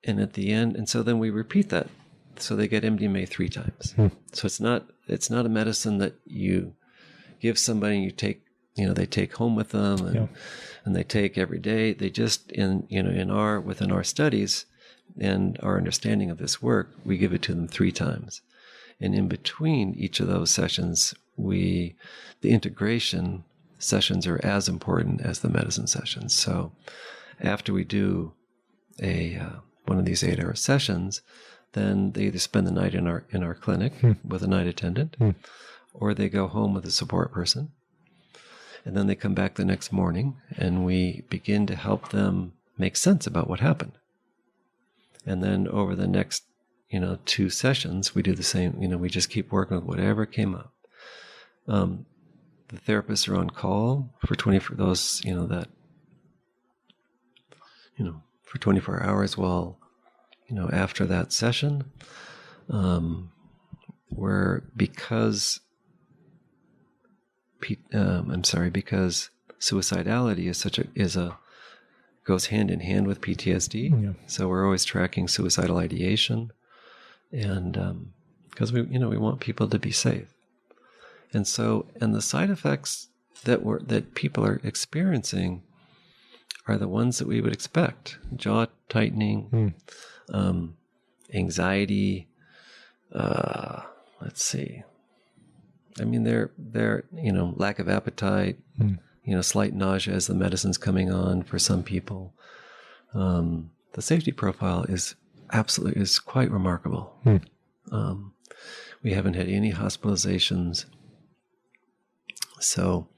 and at the end, and so then we repeat that. So they get MDMA 3 times. So it's not a medicine that you give somebody and you take, they take home with them and they take every day. They just, within our studies and our understanding of this work, we give it to them 3 times. And in between each of those sessions, the integration sessions are as important as the medicine sessions. So after we do one of these 8-hour sessions, then they either spend the night in our clinic with a night attendant, or they go home with a support person. And then they come back the next morning, and we begin to help them make sense about what happened. And then over the next, 2 sessions, we do the same. We just keep working with whatever came up. The therapists are on call for 24 those, for 24 hours while, after that session, because suicidality goes hand in hand with PTSD. Yeah. So we're always tracking suicidal ideation, and because we want people to be safe, and the side effects that people are experiencing are the ones that we would expect: jaw tightening, anxiety. Let's see. I mean, they're lack of appetite, slight nausea as the medicine's coming on for some people. The safety profile is quite remarkable. We haven't had any hospitalizations. So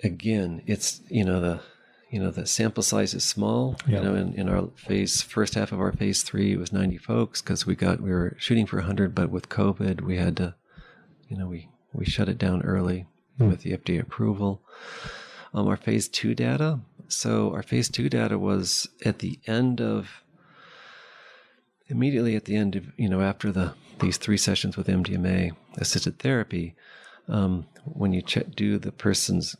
again, it's the sample size is small. Yeah. In our first half of our phase 3, it was 90 folks because we were shooting for 100, but with COVID, we had to, we shut it down early with the FDA approval. Our phase 2 data. So our phase 2 data was immediately at the end of, after these 3 sessions with MDMA assisted therapy, when you do the person's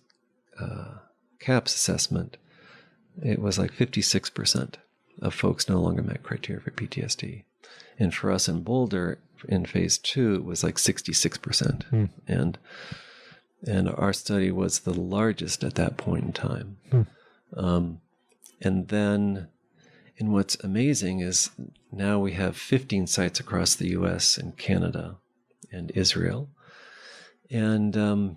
CAPS assessment, it was like 56% of folks no longer met criteria for PTSD. And for us in Boulder, in phase 2, it was like 66%. And our study was the largest at that point in time. And then, and what's amazing is now we have 15 sites across the US and Canada and Israel. And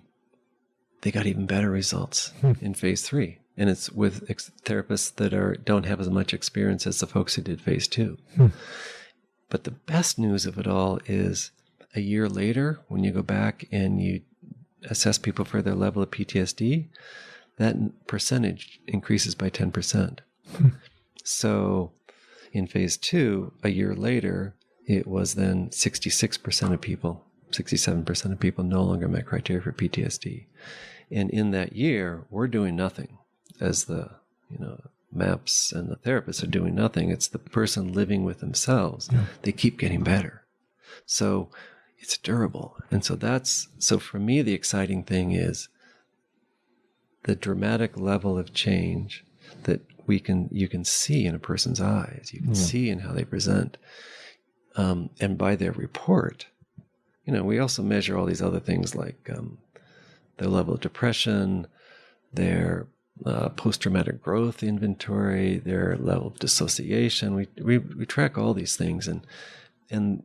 they got even better results in phase 3. And it's with therapists that don't have as much experience as the folks who did phase 2. But the best news of it all is a year later, when you go back and you assess people for their level of PTSD, that percentage increases by 10%. So in phase 2, a year later, it was then 66% of people, 67% of people no longer met criteria for PTSD. And in that year, we're doing nothing as the, MAPS and the therapists are doing nothing. It's the person living with themselves. Yeah. They keep getting better. So it's durable. And so for me, the exciting thing is the dramatic level of change that you can see in a person's eyes. You can see in how they present. And by their report, we also measure all these other things like their level of depression, their post-traumatic growth inventory, their level of dissociation. We track all these things, and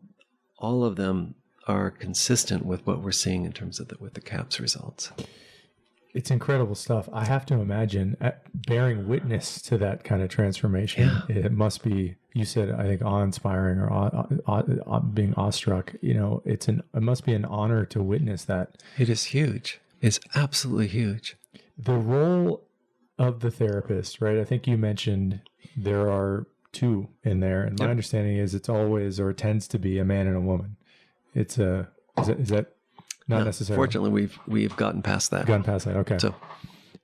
all of them are consistent with what we're seeing in terms of with the CAPS results. It's incredible stuff. I have to imagine bearing witness to that kind of transformation. Yeah. It must be, you said, I think, awe-inspiring or being awestruck. It must be an honor to witness that. It is huge. It's absolutely huge. The role of the therapist, right? I think you mentioned there are two in there, and my understanding is it's always, or it tends to be, a man and a woman. Is that not necessarily? Fortunately, we've gotten past that. Okay. So,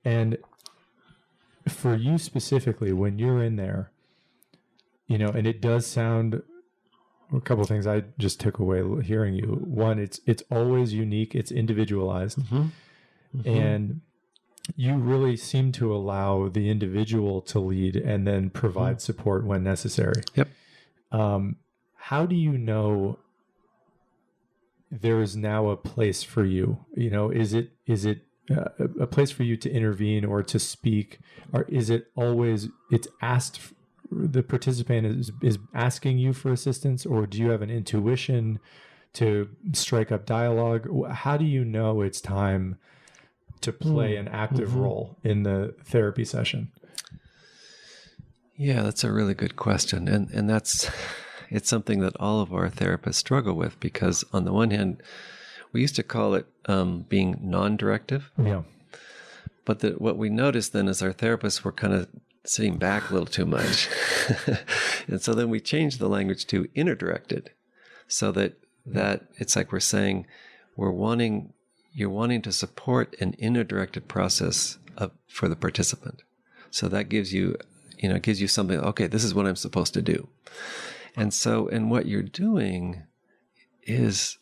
and for you specifically, when you're in there, and it does sound, a couple of things I just took away hearing you. One, it's always unique, it's individualized, and you really seem to allow the individual to lead and then provide support when necessary. Yep. How do you know there is now a place for you? Is it a place for you to intervene or to speak, or is it always it's asked? The participant is asking you for assistance, or do you have an intuition to strike up dialogue? How do you know it's time to play an active role in the therapy session? Yeah, that's a really good question. And it's something that all of our therapists struggle with, because on the one hand, we used to call it being non-directive. Yeah. But what we noticed then is our therapists were kind of sitting back a little too much. And so then we changed the language to inner-directed, so that it's like we're saying you're wanting to support an inner-directed process for the participant. So that gives you something, okay, this is what I'm supposed to do. And what you're doing is,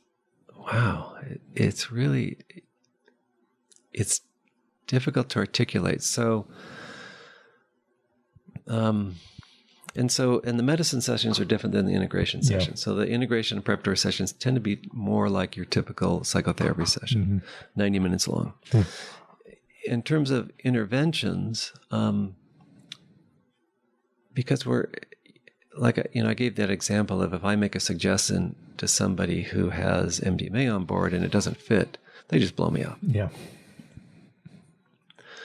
wow, it's difficult to articulate. So, and the medicine sessions are different than the integration sessions. So the integration and preparatory sessions tend to be more like your typical psychotherapy session, 90 minutes long. In terms of interventions, because we're like, I gave that example of, if I make a suggestion to somebody who has MDMA on board and it doesn't fit, they just blow me up. Yeah.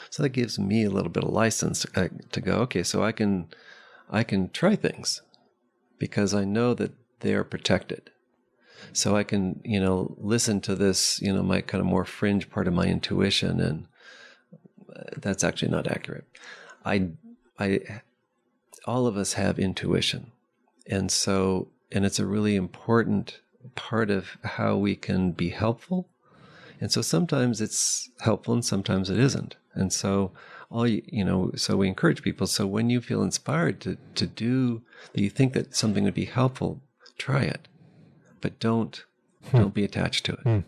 So that gives me a little bit of license to go, okay, so I can try things because I know that they are protected. So I can, listen to this, my kind of more fringe part of my intuition, and that's actually not accurate. All of us have intuition. And it's a really important part of how we can be helpful. And so sometimes it's helpful and sometimes it isn't. And so so we encourage people. So when you feel inspired to do, that you think that something would be helpful, try it, but don't be attached to it.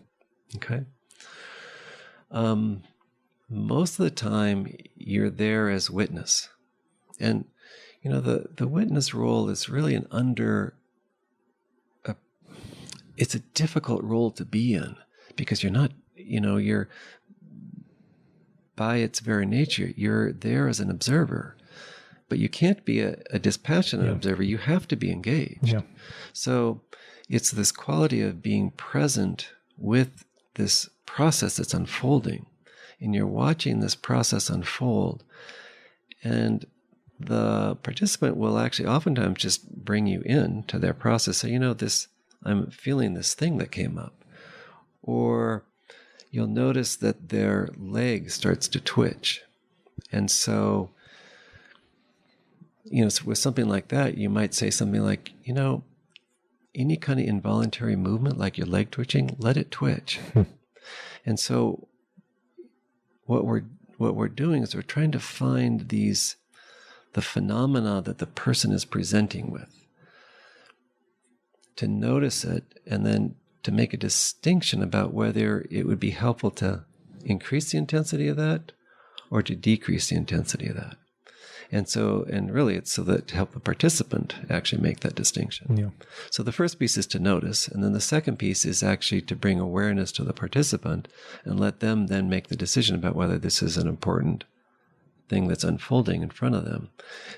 Okay. Most of the time you're there as witness, and the witness role is really it's a difficult role to be in, because you're not, you're, by its very nature, you're there as an observer, but you can't be a dispassionate observer. You have to be engaged. Yeah. So it's this quality of being present with this process that's unfolding, and you're watching this process unfold, and the participant will actually oftentimes just bring you in to their process. So, I'm feeling this thing that came up. Or you'll notice that their leg starts to twitch. And so, with something like that, you might say something like, any kind of involuntary movement, like your leg twitching, let it twitch. And so what we're doing is we're trying to find the phenomena that the person is presenting with, to notice it, and then to make a distinction about whether it would be helpful to increase the intensity of that or to decrease the intensity of that. And really it's so that to help the participant actually make that distinction. Yeah. So the first piece is to notice, and then the second piece is actually to bring awareness to the participant and let them then make the decision about whether this is an important thing that's unfolding in front of them.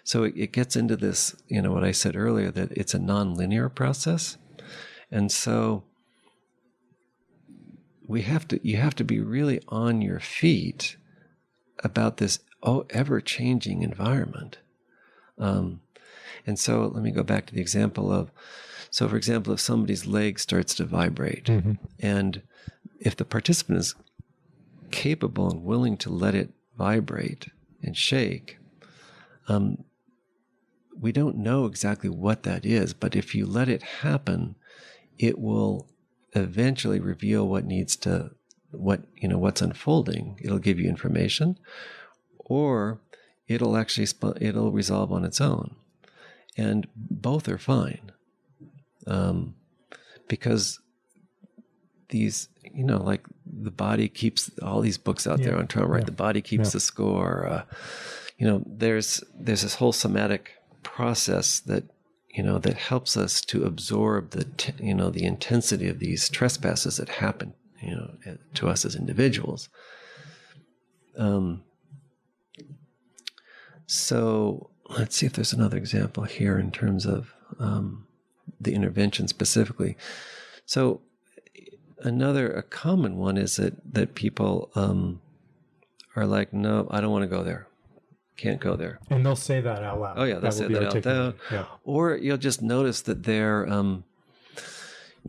So it gets into this, what I said earlier, that it's a non-linear process. And so you have to be really on your feet about this ever-changing environment. And so let me go back to the example of, so for example, if somebody's leg starts to vibrate, and if the participant is capable and willing to let it vibrate and shake, we don't know exactly what that is, but if you let it happen, it will eventually reveal what's unfolding. It'll give you information, or it'll resolve on its own. And both are fine. Because these, like the body keeps all these books out there on trauma, right? The body keeps the score. There's this whole somatic process that helps us to absorb the intensity of these trespasses that happen, to us as individuals. So let's see if there's another example here in terms of the intervention specifically. So a common one is that people are like, no, I don't want to go there. Can't go there. And they'll say that out loud. Oh yeah, they'll say that out loud. Yeah. Or you'll just notice that they're,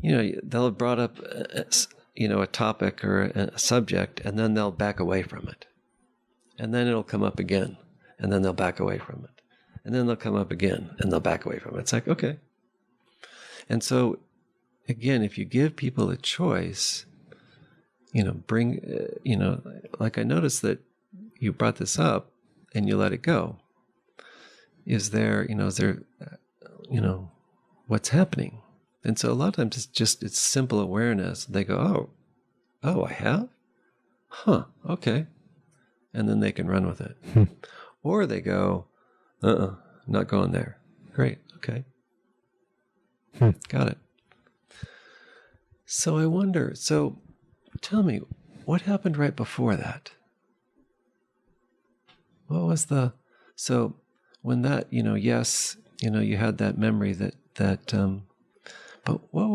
they'll have brought up, a topic or a subject, and then they'll back away from it. And then it'll come up again, and then they'll back away from it. And then they'll come up again, and they'll back away from it. It's like, okay. And so, again, if you give people a choice, like I noticed that you brought this up, and you let it go. Is there, what's happening? And so a lot of times it's simple awareness. They go, oh, I have? Huh, okay. And then they can run with it. Or they go, not going there. Great, okay. Got it. So I wonder, tell me, what happened right before that? What was so when that, yes, you had that memory that, but what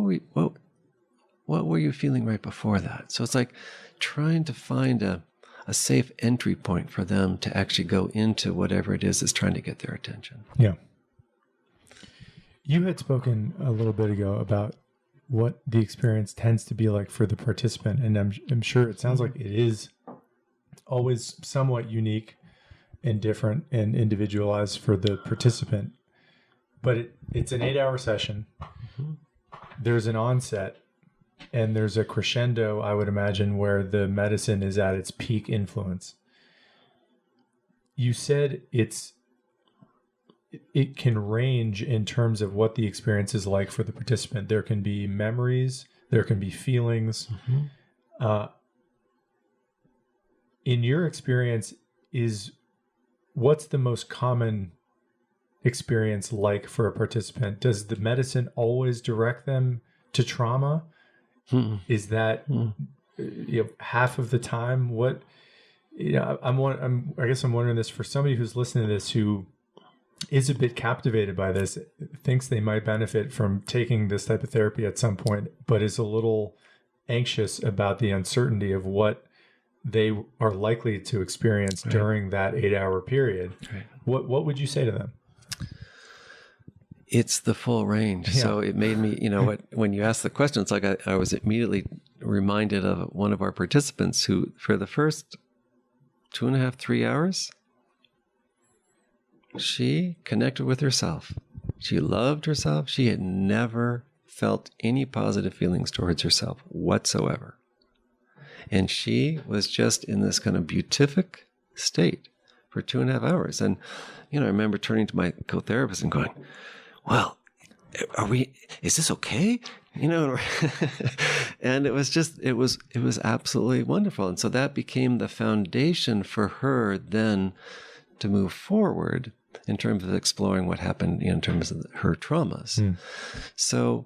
were you feeling right before that? So it's like trying to find a safe entry point for them to actually go into whatever it is that's trying to get their attention. Yeah. You had spoken a little bit ago about what the experience tends to be like for the participant. And I'm sure it sounds like it is always somewhat unique and different and individualized for the participant, but it's an 8-hour session. There's an onset and there's a crescendo, I would imagine, where the medicine is at its peak influence. You said it can range in terms of what the experience is like for the participant. There can be memories, there can be feelings. In your experience, what's the most common experience like for a participant? Does the medicine always direct them to trauma? Is that half of the time? What I guess I'm wondering this for somebody who's listening to this who is a bit captivated by this, thinks they might benefit from taking this type of therapy at some point, but is a little anxious about the uncertainty of what they are likely to experience during that 8-hour period. What would you say to them? It's the full range. Yeah. So it made me, when you asked the question, it's like I was immediately reminded of one of our participants who, for the first 2.5, 3 hours, she connected with herself. She loved herself. She had never felt any positive feelings towards herself whatsoever. And she was just in this kind of beatific state for 2.5 hours. And, I remember turning to my co-therapist and going, well, is this okay? And it was absolutely wonderful. And so that became the foundation for her then to move forward in terms of exploring what happened in terms of her traumas. So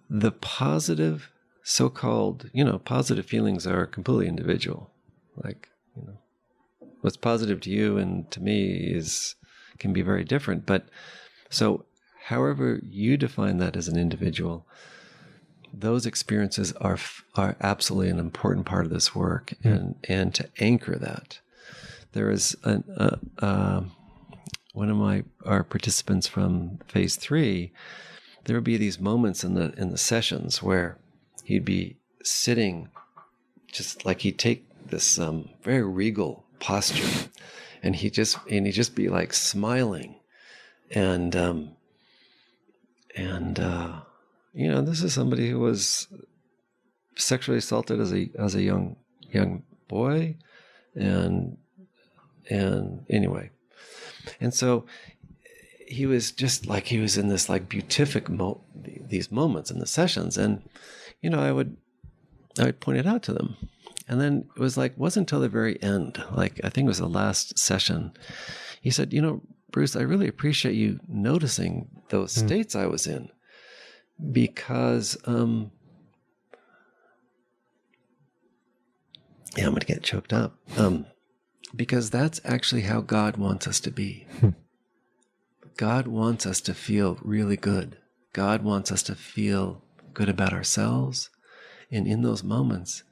the positive, so-called, positive feelings are completely individual. Like, what's positive to you and to me can be very different. But so however you define that as an individual, those experiences are absolutely an important part of this work, and to anchor that. There is one of our participants from phase 3. There would be these moments in the sessions where he'd be sitting, just like he'd take this very regal posture, and he'd just be like smiling, and this is somebody who was sexually assaulted as a young boy, and anyway, and so he was just like, he was in this like beatific these moments in the sessions, and I would point it out to them, and then it wasn't until the very end, like I think it was the last session, he said, Bruce, I really appreciate you noticing those states I was in, because I'm going to get choked up, because that's actually how God wants us to be. God wants us to feel really good. God wants us to feel good about ourselves. And in those moments,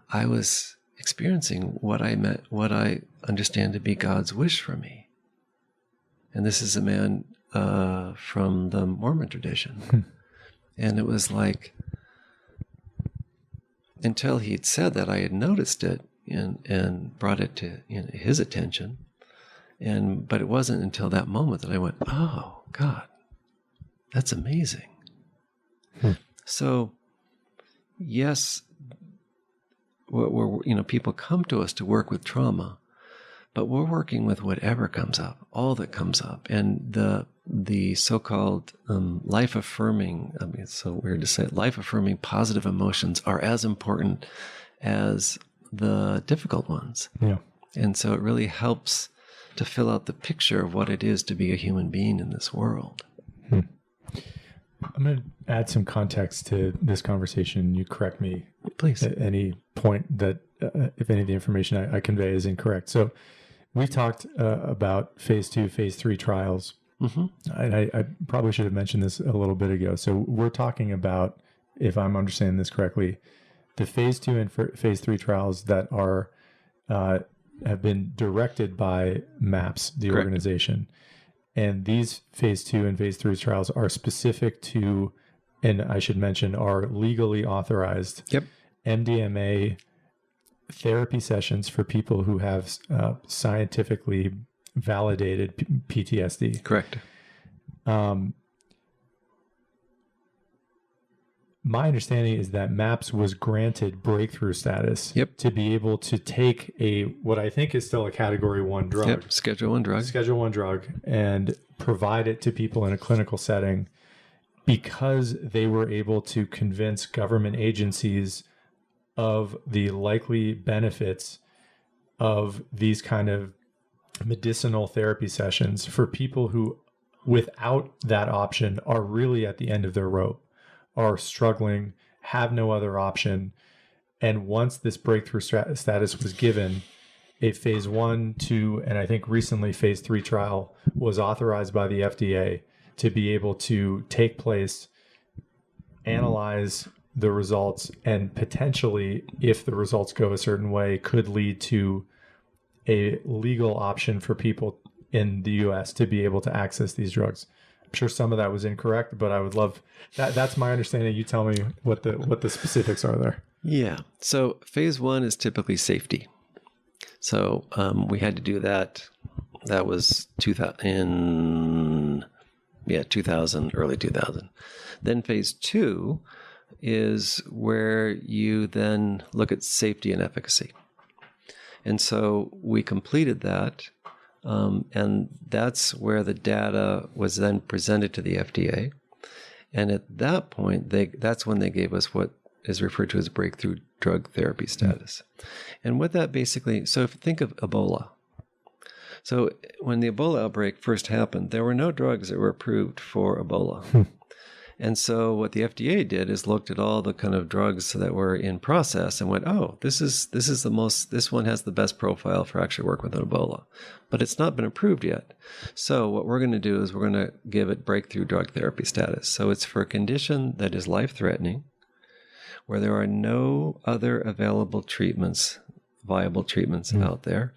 I was experiencing what I understand to be God's wish for me. And this is a man from the Mormon tradition. And it was like, until he'd said that, I had noticed it and brought it to his attention. But it wasn't until that moment that I went, oh, God, that's amazing. So, yes, people come to us to work with trauma, but we're working with whatever comes up, all that comes up. And the so-called life-affirming, it's so weird to say it, life-affirming positive emotions are as important as the difficult ones. Yeah. And so it really helps to fill out the picture of what it is to be a human being in this world. I'm going to add some context to this conversation. You correct me, please, at any point that if any of the information I convey is incorrect. So we've talked about phase 2, phase 3 trials. I probably should have mentioned this a little bit ago. So we're talking about, if I'm understanding this correctly, the phase 2 and phase 3 trials that are have been directed by MAPS, the Correct. organization. And these phase 2 and phase 3 trials are specific to, and I should mention, are legally authorized MDMA therapy sessions for people who have scientifically validated PTSD. Correct. My understanding is that MAPS was granted breakthrough status to be able to take what I think is still a category 1 drug. Schedule 1 drug. Schedule 1 drug, and provide it to people in a clinical setting because they were able to convince government agencies of the likely benefits of these kind of medicinal therapy sessions for people who, without that option, are really at the end of their rope, are struggling, have no other option. And once this breakthrough status was given, a phase 1, 2, and I think recently phase 3 trial was authorized by the FDA to be able to take place, analyze the results, and potentially, if the results go a certain way, could lead to a legal option for people in the US to be able to access these drugs. I'm sure some of that was incorrect, but I would love that. That's my understanding. You tell me what the specifics are there. Yeah. So phase 1 is typically safety. So we had to do that. That was 2000, early 2000. Then phase 2 is where you then look at safety and efficacy. And so we completed that. And that's where the data was then presented to the FDA. And at that point, that's when they gave us what is referred to as breakthrough drug therapy status. And what that basically, so if you think of Ebola. So when the Ebola outbreak first happened, there were no drugs that were approved for Ebola. And so what the FDA did is looked at all the kind of drugs that were in process and went, oh, this one has the best profile for actually working with Ebola, but it's not been approved yet. So what we're going to do is we're going to give it breakthrough drug therapy status. So it's for a condition that is life-threatening, where there are no other available treatments, viable treatments out there,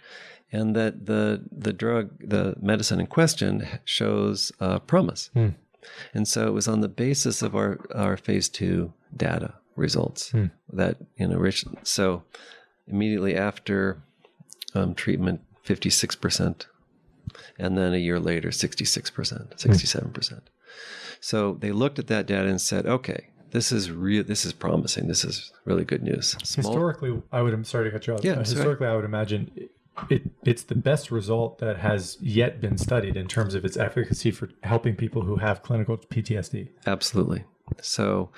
and that the drug, the medicine in question, shows promise. And so it was on the basis of our phase 2 data results that, so immediately after treatment, 56%, and then a year later, 66%, 67%. So they looked at that data and said, okay, this is promising. This is really good news. Historically, sorry to cut you off. Yeah, historically, I would imagine it's the best result that has yet been studied in terms of its efficacy for helping people who have clinical PTSD. Absolutely. So,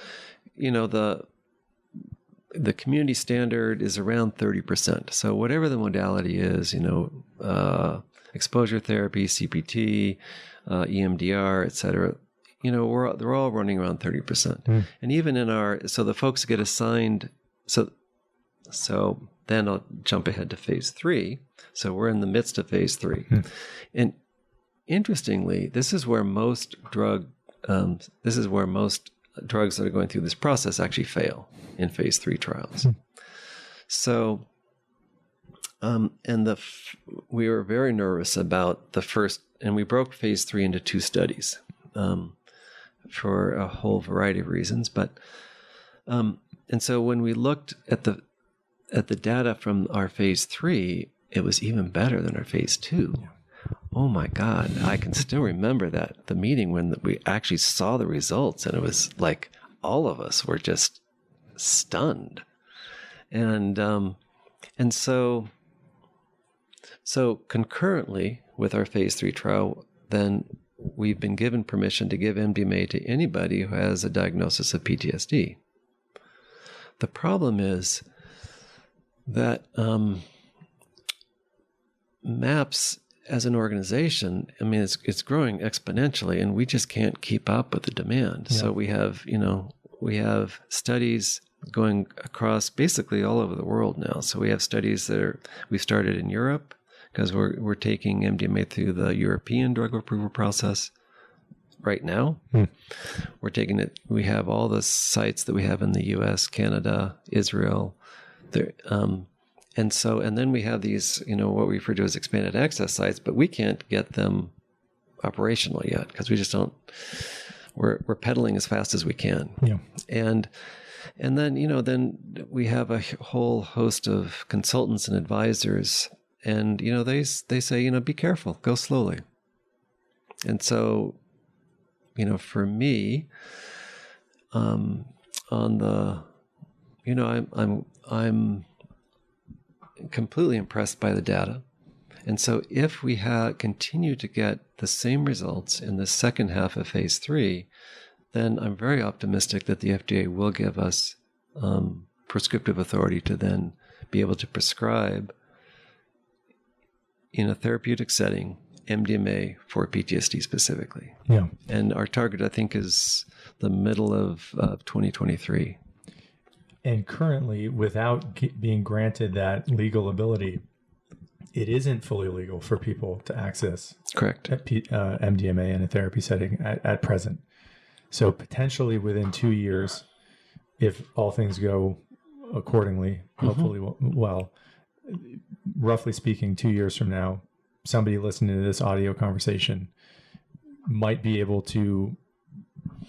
the community standard is around 30%. So whatever the modality is, exposure therapy, CPT, EMDR, et cetera, they're all running around 30%. And even so the folks get assigned, so then I'll jump ahead to phase 3. So we're in the midst of phase 3. And interestingly, this is where most drugs that are going through this process actually fail in phase 3 trials. So, we were very nervous about the first, and we broke phase 3 into 2 studies for a whole variety of reasons. But, and so when we looked at the data from our phase 3, it was even better than our phase 2. Oh my God, I can still remember the meeting when we actually saw the results, and it was like all of us were just stunned. And so concurrently with our phase 3 trial, then we've been given permission to give MDMA to anybody who has a diagnosis of PTSD. The problem is that MAPS as an organization, I mean, it's growing exponentially, and we just can't keep up with the demand. Yeah. So we have studies going across basically all over the world now. So we have studies we started in Europe because we're taking MDMA through the European drug approval process right now. We're taking it. We have all the sites that we have in the U.S., Canada, Israel. And then we have these, what we refer to as expanded access sites, but we can't get them operational yet because we just don't. We're pedaling as fast as we can. Yeah. And then, then we have a whole host of consultants and advisors, and, they say, be careful, go slowly. And so, for me, I'm completely impressed by the data. And so if we continue to get the same results in the second half of phase 3, then I'm very optimistic that the FDA will give us prescriptive authority to then be able to prescribe in a therapeutic setting MDMA for PTSD specifically. Yeah. And our target, I think, is the middle of 2023. And currently, without being granted that legal ability, it isn't fully legal for people to access MDMA in a therapy setting at present. So potentially within 2 years, if all things go accordingly, hopefully well, roughly speaking, 2 years from now, somebody listening to this audio conversation might be able to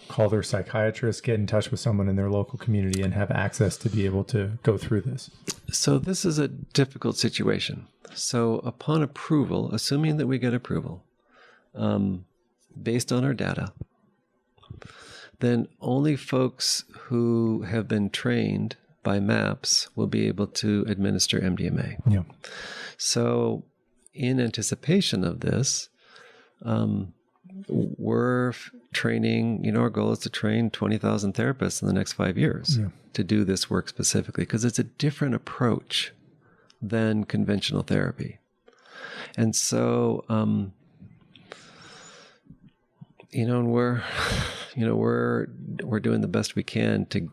call their psychiatrist, get in touch with someone in their local community, and have access to be able to go through this. So this is a difficult situation. So upon approval, assuming that we get approval, based on our data, then only folks who have been trained by MAPS will be able to administer MDMA. Yeah. So in anticipation of this, we're training, our goal is to train 20,000 therapists in the next 5 years to do this work specifically, because it's a different approach than conventional therapy. And so, and we're doing the best we can to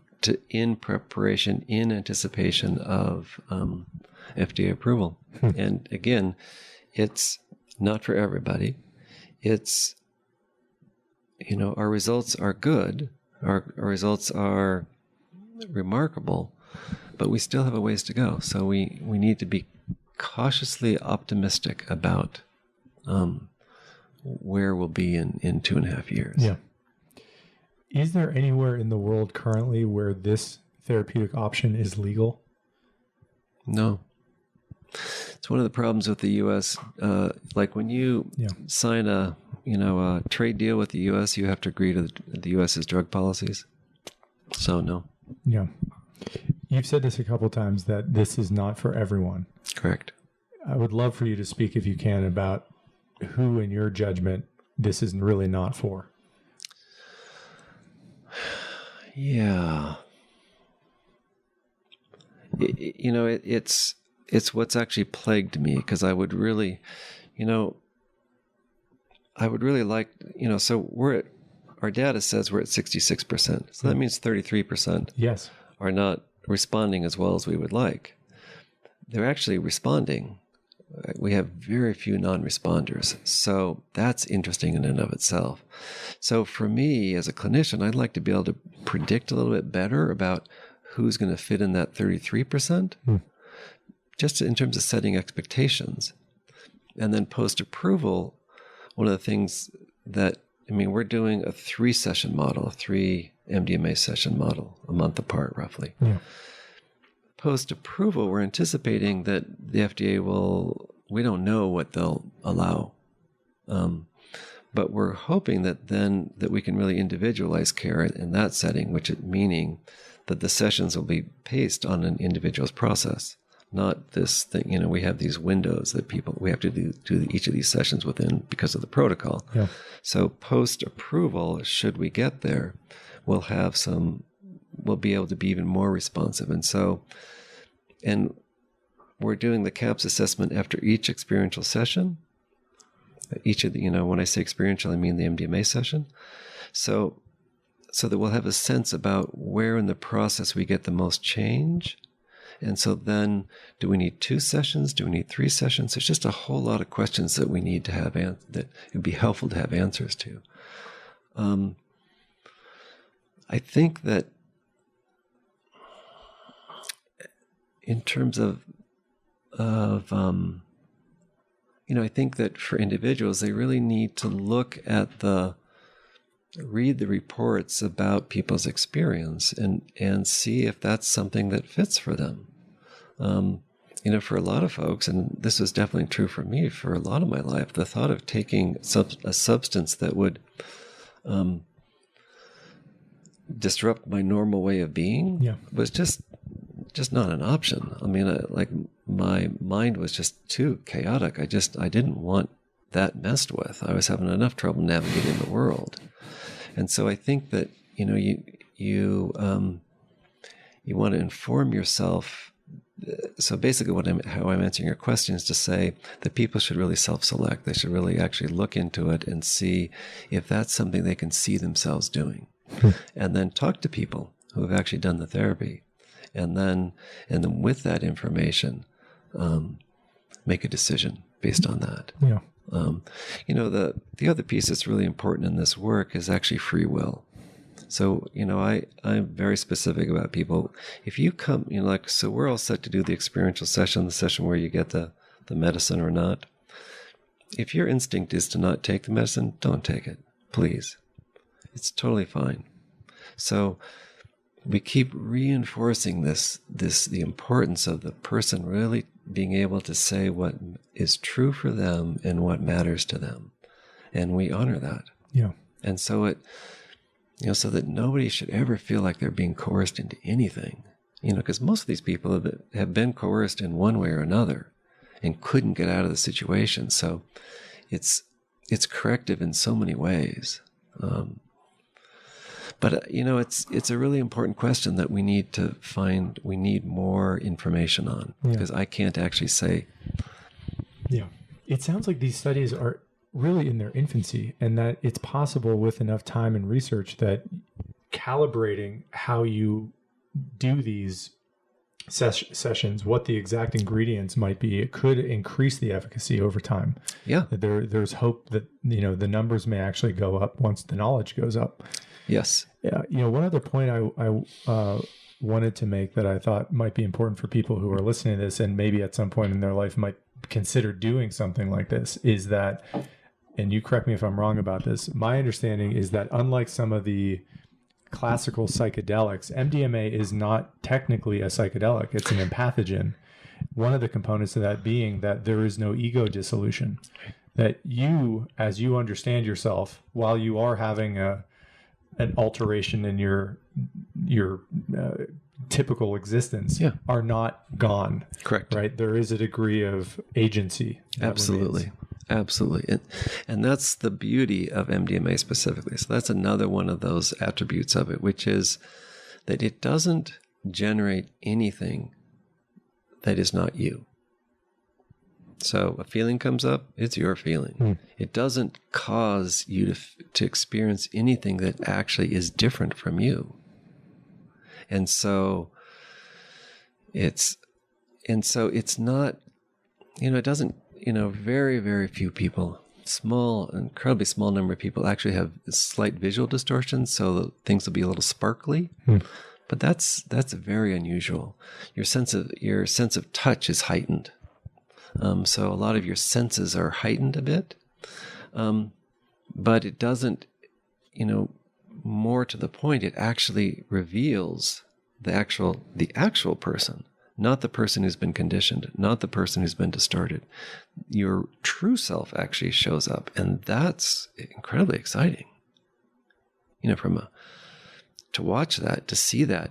in preparation, in anticipation of FDA approval. And again, it's not for everybody. It's, our results are good. Our results are remarkable, but we still have a ways to go. So we need to be cautiously optimistic about where we'll be in 2.5 years. Yeah. Is there anywhere in the world currently where this therapeutic option is legal? No. It's one of the problems with the U.S. Like when you sign a trade deal with the U.S., you have to agree to the U.S.'s drug policies. So no. Yeah. You've said this a couple of times that this is not for everyone. Correct. I would love for you to speak, if you can, about who, in your judgment, this is really not for. Yeah. It's what's actually plagued me, because I would really like, so our data says we're at 66%. So that means 33% are not responding as well as we would like. They're actually responding. We have very few non-responders. So that's interesting in and of itself. So for me as a clinician, I'd like to be able to predict a little bit better about who's going to fit in that 33%, just in terms of setting expectations. And then post-approval, one of the things that, we're doing a 3-session model, a 3 MDMA session model, a month apart roughly. Yeah. Post-approval, we're anticipating that the FDA we don't know what they'll allow. But we're hoping that we can really individualize care in that setting, meaning that the sessions will be paced on an individual's process, not this thing, we have these windows that we have to do each of these sessions within because of the protocol. Yeah. So post-approval, should we get there, we'll be able to be even more responsive. And we're doing the CAPS assessment after each experiential session. Each of the, when I say experiential, I mean the MDMA session. So that we'll have a sense about where in the process we get the most change. And so then, do we need 2 sessions? Do we need 3 sessions? There's just a whole lot of questions that we need to have, that it would be helpful to have answers to. I think that in terms of I think that for individuals, they really need to read the reports about people's experience and see if that's something that fits for them. For a lot of folks, and this was definitely true for me for a lot of my life, the thought of taking a substance that would disrupt my normal way of being was just not an option. My mind was just too chaotic. I didn't want that messed with. I was having enough trouble navigating the world. And so I think that, you want to inform yourself. So basically how I'm answering your question is to say that people should really self-select. They should really actually look into it and see if that's something they can see themselves doing. And then talk to people who have actually done the therapy. And then with that information, make a decision based on that. Yeah. The other piece that's really important in this work is actually free will. So, I'm very specific about people. If you come, so we're all set to do the experiential session, the session where you get the medicine or not. If your instinct is to not take the medicine, don't take it, please. It's totally fine. So we keep reinforcing the importance of the person really being able to say what is true for them and what matters to them. And we honor that. Yeah. And so so that nobody should ever feel like they're being coerced into anything, because most of these people have been coerced in one way or another and couldn't get out of the situation. So it's corrective in so many ways. But it's a really important question that we need more information on, because I can't actually say. Yeah. It sounds like these studies are really in their infancy, and that it's possible with enough time and research that calibrating how you do these sessions what the exact ingredients might be, it could increase the efficacy over time. Yeah. There's hope that, the numbers may actually go up once the knowledge goes up. Yes. Yeah. One other point I wanted to make that I thought might be important for people who are listening to this and maybe at some point in their life might consider doing something like this is that, and you correct me if I'm wrong about this, my understanding is that unlike some of the classical psychedelics, MDMA is not technically a psychedelic. It's an empathogen. One of the components of that being that there is no ego dissolution. That you, as you understand yourself, while you are having an alteration in your typical existence, are not gone. Correct. Right? There is a degree of agency. Absolutely. Remains. Absolutely. And that's the beauty of MDMA specifically. So that's another one of those attributes of it, which is that it doesn't generate anything that is not you. So a feeling comes up, it's your feeling. It doesn't cause you to experience anything that actually is different from you. And so it's not, it doesn't, very, very few people, incredibly small number of people actually have slight visual distortion. So things will be a little sparkly, but that's very unusual. Your sense of touch is heightened. So a lot of your senses are heightened a bit. But it doesn't, more to the point, it actually reveals the actual person, not the person who's been conditioned, not the person who's been distorted. Your true self actually shows up, and that's incredibly exciting. To watch that, to see that,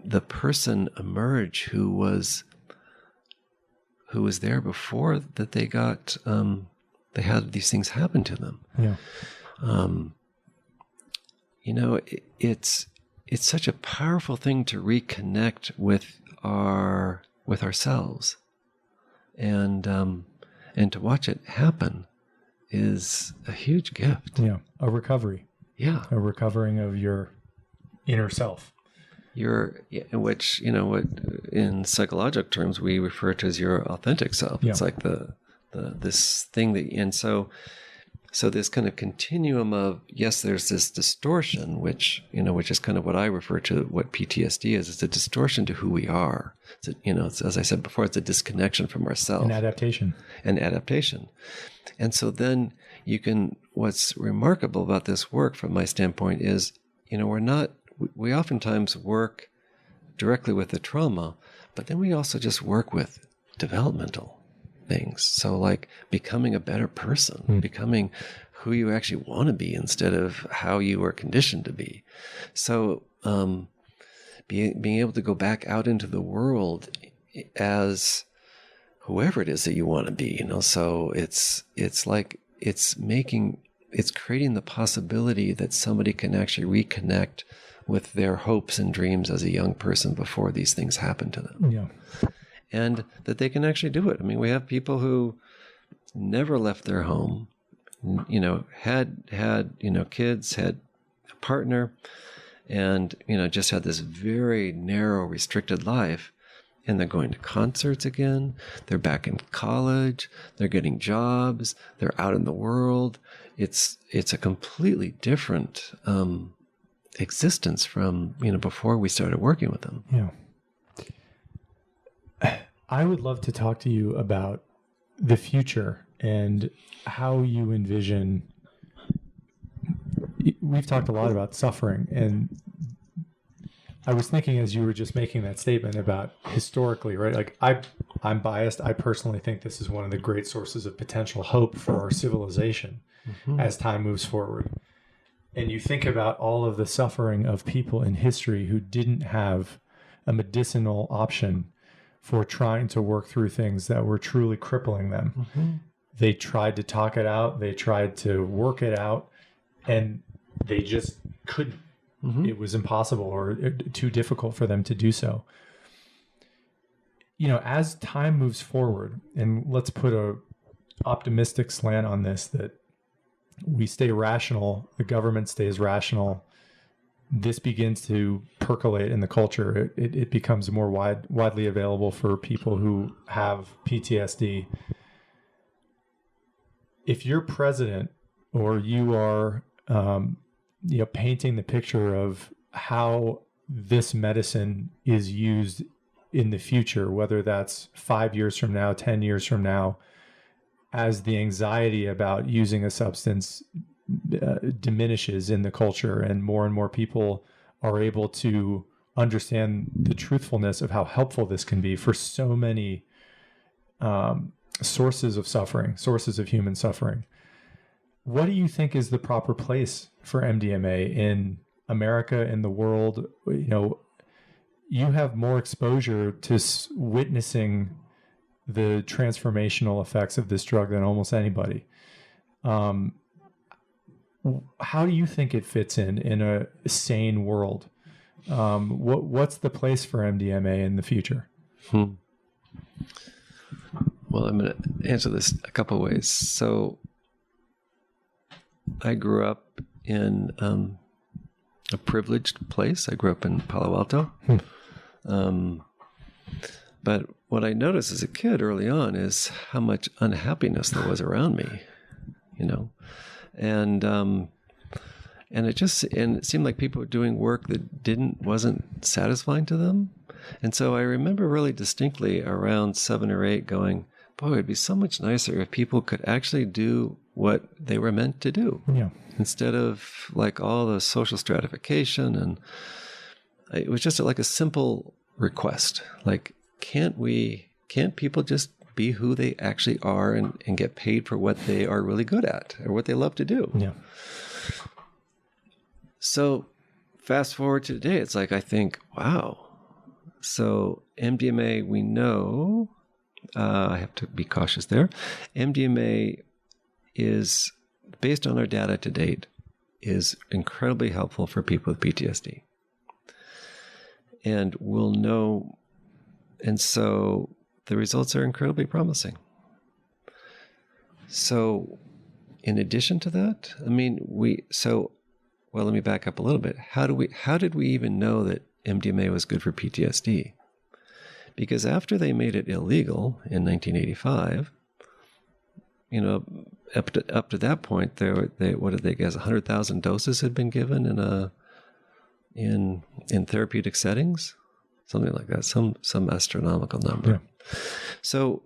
the person emerge who was there before that they got they had these things happen to them. It's such a powerful thing to reconnect with ourselves, and to watch it happen is a huge gift. A recovery. A recovering of your inner self. Which what in psychological terms we refer to as your authentic self. It's like this thing and so this kind of continuum of, yes, there's this distortion, which is kind of what I refer to what PTSD is. It's a distortion to who we are. It's as I said before, it's a disconnection from ourselves. An adaptation. And so then what's remarkable about this work from my standpoint is, we oftentimes work directly with the trauma, but then we also just work with developmental things. So like becoming a better person, becoming who you actually want to be instead of how you were conditioned to be. So being able to go back out into the world as whoever it is that you want to be, so it's creating the possibility that somebody can actually reconnect with their hopes and dreams as a young person before these things happen to them. And that they can actually do it. I mean, we have people who never left their home, had kids, had a partner, and, just had this very narrow, restricted life. And they're going to concerts again. They're back in college. They're getting jobs. They're out in the world. It's a completely different existence from, before we started working with them. I would love to talk to you about the future and how you envision. We've talked a lot about suffering, and I was thinking as you were just making that statement about historically, right? Like I'm biased. I personally think this is one of the great sources of potential hope for our civilization as time moves forward. And you think about all of the suffering of people in history who didn't have a medicinal option for trying to work through things that were truly crippling them. They tried to talk it out. They tried to work it out, and they just couldn't. It was impossible or too difficult for them to do so. As time moves forward, and let's put a optimistic slant on this, that we stay rational, the government stays rational, this begins to percolate in the culture, it becomes more widely available for people who have PTSD. If you're president or you are, painting the picture of how this medicine is used in the future, whether that's 5 years from now, 10 years from now, as the anxiety about using a substance diminishes in the culture and more people are able to understand the truthfulness of how helpful this can be for so many sources of human suffering. What do you think is the proper place for MDMA in America, in the world? You have more exposure to witnessing the transformational effects of this drug than almost anybody. How do you think it fits in a sane world? What's the place for MDMA in the future? Well, I'm going to answer this a couple of ways. So I grew up in a privileged place. I grew up in Palo Alto. But what I noticed as a kid early on is how much unhappiness there was around me, and it seemed like people were doing work that wasn't satisfying to them. And so I remember really distinctly around 7 or 8 going, boy, it'd be so much nicer if people could actually do what they were meant to do. Yeah. Instead of like all the social stratification. And it was just like a simple request. Like, can't people just be who they actually are and get paid for what they are really good at or what they love to do? Yeah. So fast forward to today, it's like, I think, wow. So MDMA, we know, I have to be cautious there. MDMA is, based on our data to date, is incredibly helpful for people with PTSD. And we'll know, and so the results are incredibly promising. So in addition to that, let me back up a little bit. How did we even know that MDMA was good for PTSD? Because after they made it illegal in 1985, up to that point, what did they guess? 100,000 doses had been given in therapeutic settings, something like that, some astronomical number. Yeah. So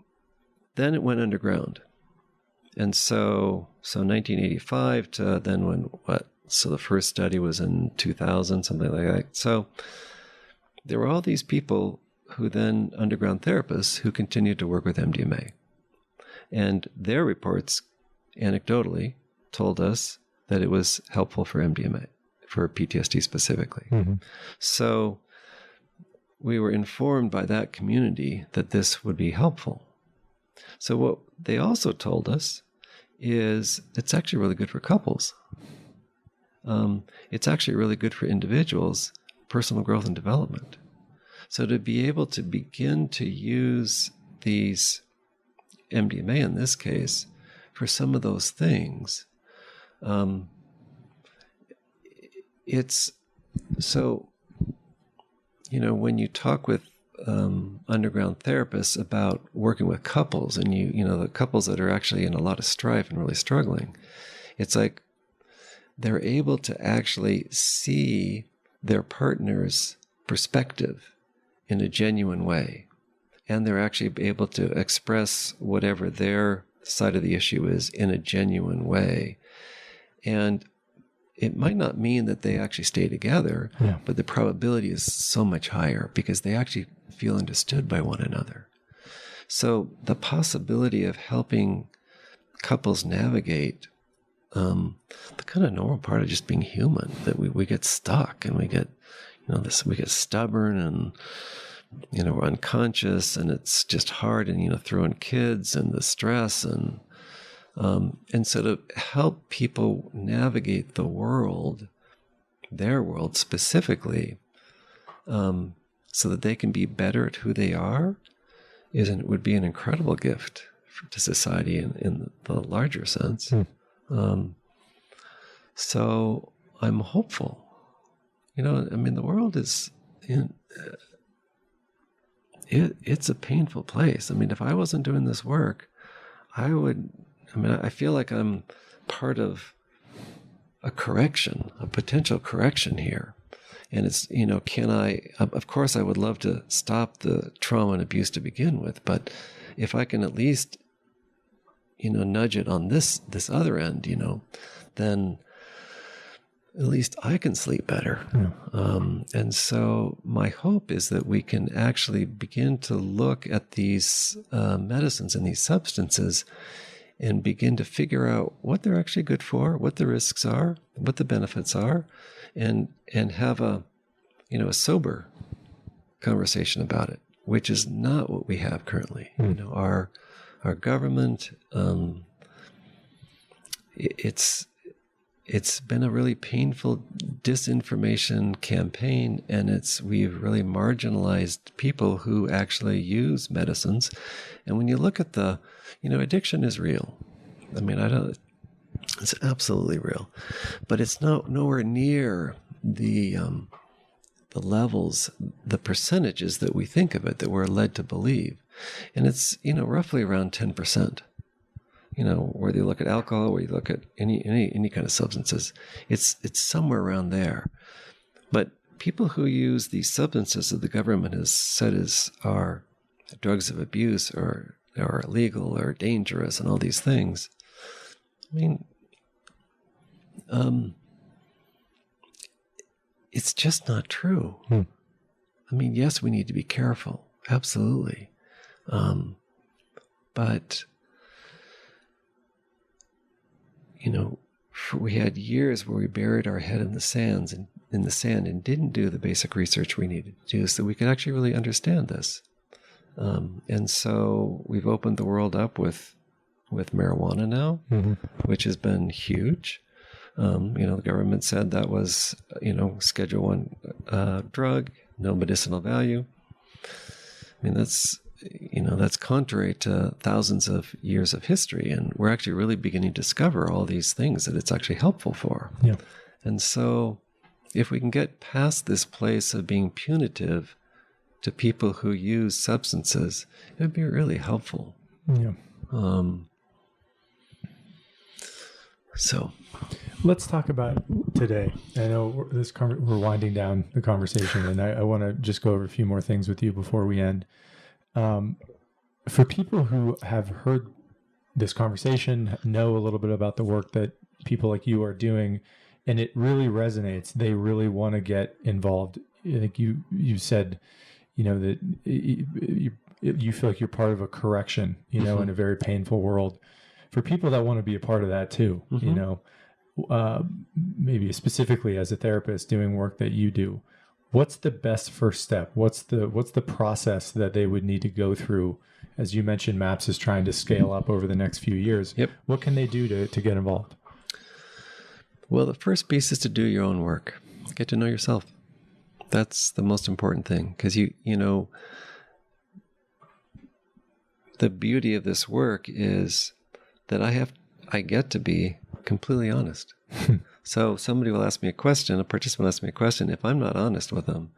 then it went underground, and so 1985 to then when what? So the first study was in 2000, something like that. So there were all these people who then, underground therapists, who continued to work with MDMA. And their reports, anecdotally, told us that it was helpful for MDMA, for PTSD specifically. Mm-hmm. So we were informed by that community that this would be helpful. So what they also told us is it's actually really good for couples. It's actually really good for individuals, personal growth and development. So to be able to begin to use these MDMA in this case for some of those things, it's so, when you talk with underground therapists about working with couples and the couples that are actually in a lot of strife and really struggling, it's like they're able to actually see their partner's perspective in a genuine way. And they're actually able to express whatever their side of the issue is in a genuine way. And it might not mean that they actually stay together, but the probability is so much higher because they actually feel understood by one another. So the possibility of helping couples navigate the kind of normal part of just being human, that we get stuck and we get, we get stubborn and, we're unconscious and it's just hard and, throwing kids and the stress and so to help people navigate the world, their world specifically, so that they can be better at who they are, would be an incredible gift to society in the larger sense. So I'm hopeful, the world is it's a painful place. If I wasn't doing this work, I feel like I'm part of a potential correction here. And it's, of course I would love to stop the trauma and abuse to begin with, but if I can at least, nudge it on this other end, then at least I can sleep better. Yeah. And so my hope is that we can actually begin to look at these medicines and these substances and begin to figure out what they're actually good for, what the risks are, what the benefits are, and have a sober conversation about it, which is not what we have currently. Our government, it's been a really painful disinformation campaign, and we've really marginalized people who actually use medicines. And when you look at addiction is real. It's absolutely real, but it's nowhere near the levels, the percentages that we think of it, that we're led to believe. And it's, roughly around 10%. Whether you look at alcohol, or you look at any kind of substances, it's somewhere around there. But people who use these substances that the government has said are drugs of abuse or are illegal or dangerous and all these things, it's just not true. Yes, we need to be careful, absolutely, but we had years where we buried our head in the sand and didn't do the basic research we needed to do so that we could actually really understand this. And so we've opened the world up with marijuana now, which has been huge. The government said that was, Schedule I drug, no medicinal value. That's contrary to thousands of years of history, and we're actually really beginning to discover all these things that it's actually helpful for. Yeah. And so if we can get past this place of being punitive to people who use substances, it would be really helpful. Yeah. So let's talk about today. I know we're winding down the conversation, and I want to just go over a few more things with you before we end. For people who have heard this conversation, know a little bit about the work that people like you are doing, and it really resonates, they really want to get involved. I think you said, that you feel like you're part of a correction, in a very painful world. For people that want to be a part of that too, maybe specifically as a therapist doing work that you do, what's the best first step? What's the process that they would need to go through? As you mentioned, MAPS is trying to scale up over the next few years. Yep. What can they do to get involved? Well, the first piece is to do your own work. Get to know yourself. That's the most important thing, because the beauty of this work is that I get to be completely honest. So somebody will ask me a question, a participant will ask me a question. If I'm not honest with them,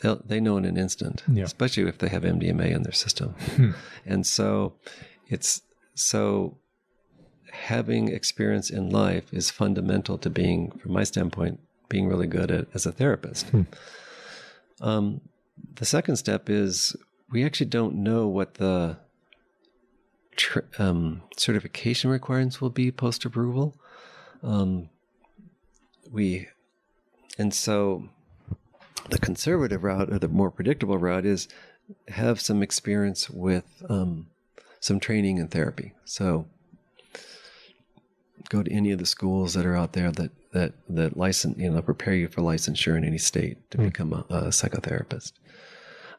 they know in an instant, especially if they have MDMA in their system. And so having experience in life is fundamental to being, from my standpoint, being really good as a therapist. The second step is we actually don't know what the certification requirements will be post-approval. And so the conservative route, or the more predictable route, is have some experience with some training in therapy. So go to any of the schools that are out there that license, prepare you for licensure in any state to become a psychotherapist.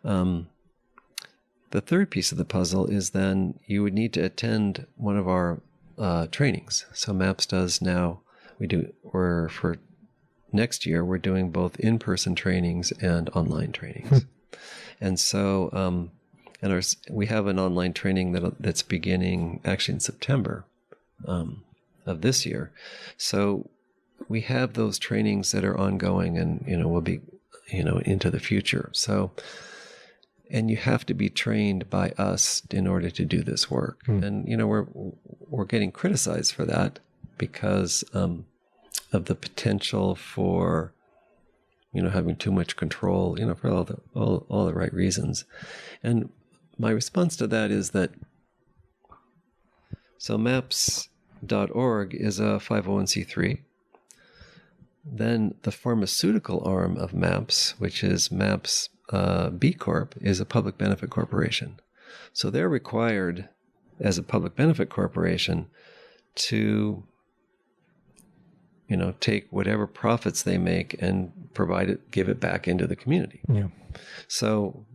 The third piece of the puzzle is then you would need to attend one of our trainings. So MAPS does now, for next year, we're doing both in-person trainings and online trainings. And so, we have an online training that's beginning actually in September of this year. So we have those trainings that are ongoing and, will be, into the future. So, and you have to be trained by us in order to do this work. And, we're getting criticized for that because of the potential for, having too much control, for all the right reasons. And my response to that is that, so MAPS.org is a 501c3. Then the pharmaceutical arm of MAPS, which is MAPS B Corp, is a public benefit corporation. So they're required as a public benefit corporation to, take whatever profits they make and give it back into the community. Yeah. So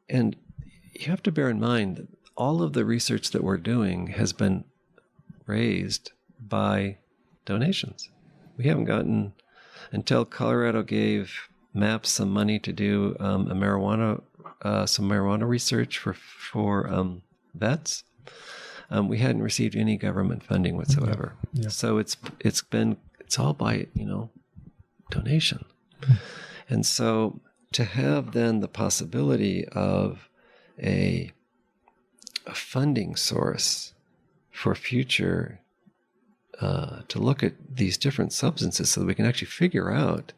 and you have to bear in mind that all of the research that we're doing has been raised by donations. We haven't gotten, until Colorado gave MAPS some money to do some marijuana research for vets. We hadn't received any government funding whatsoever. Yeah. So it's all by, donation. And so to have then the possibility of a funding source for future, to look at these different substances so that we can actually figure out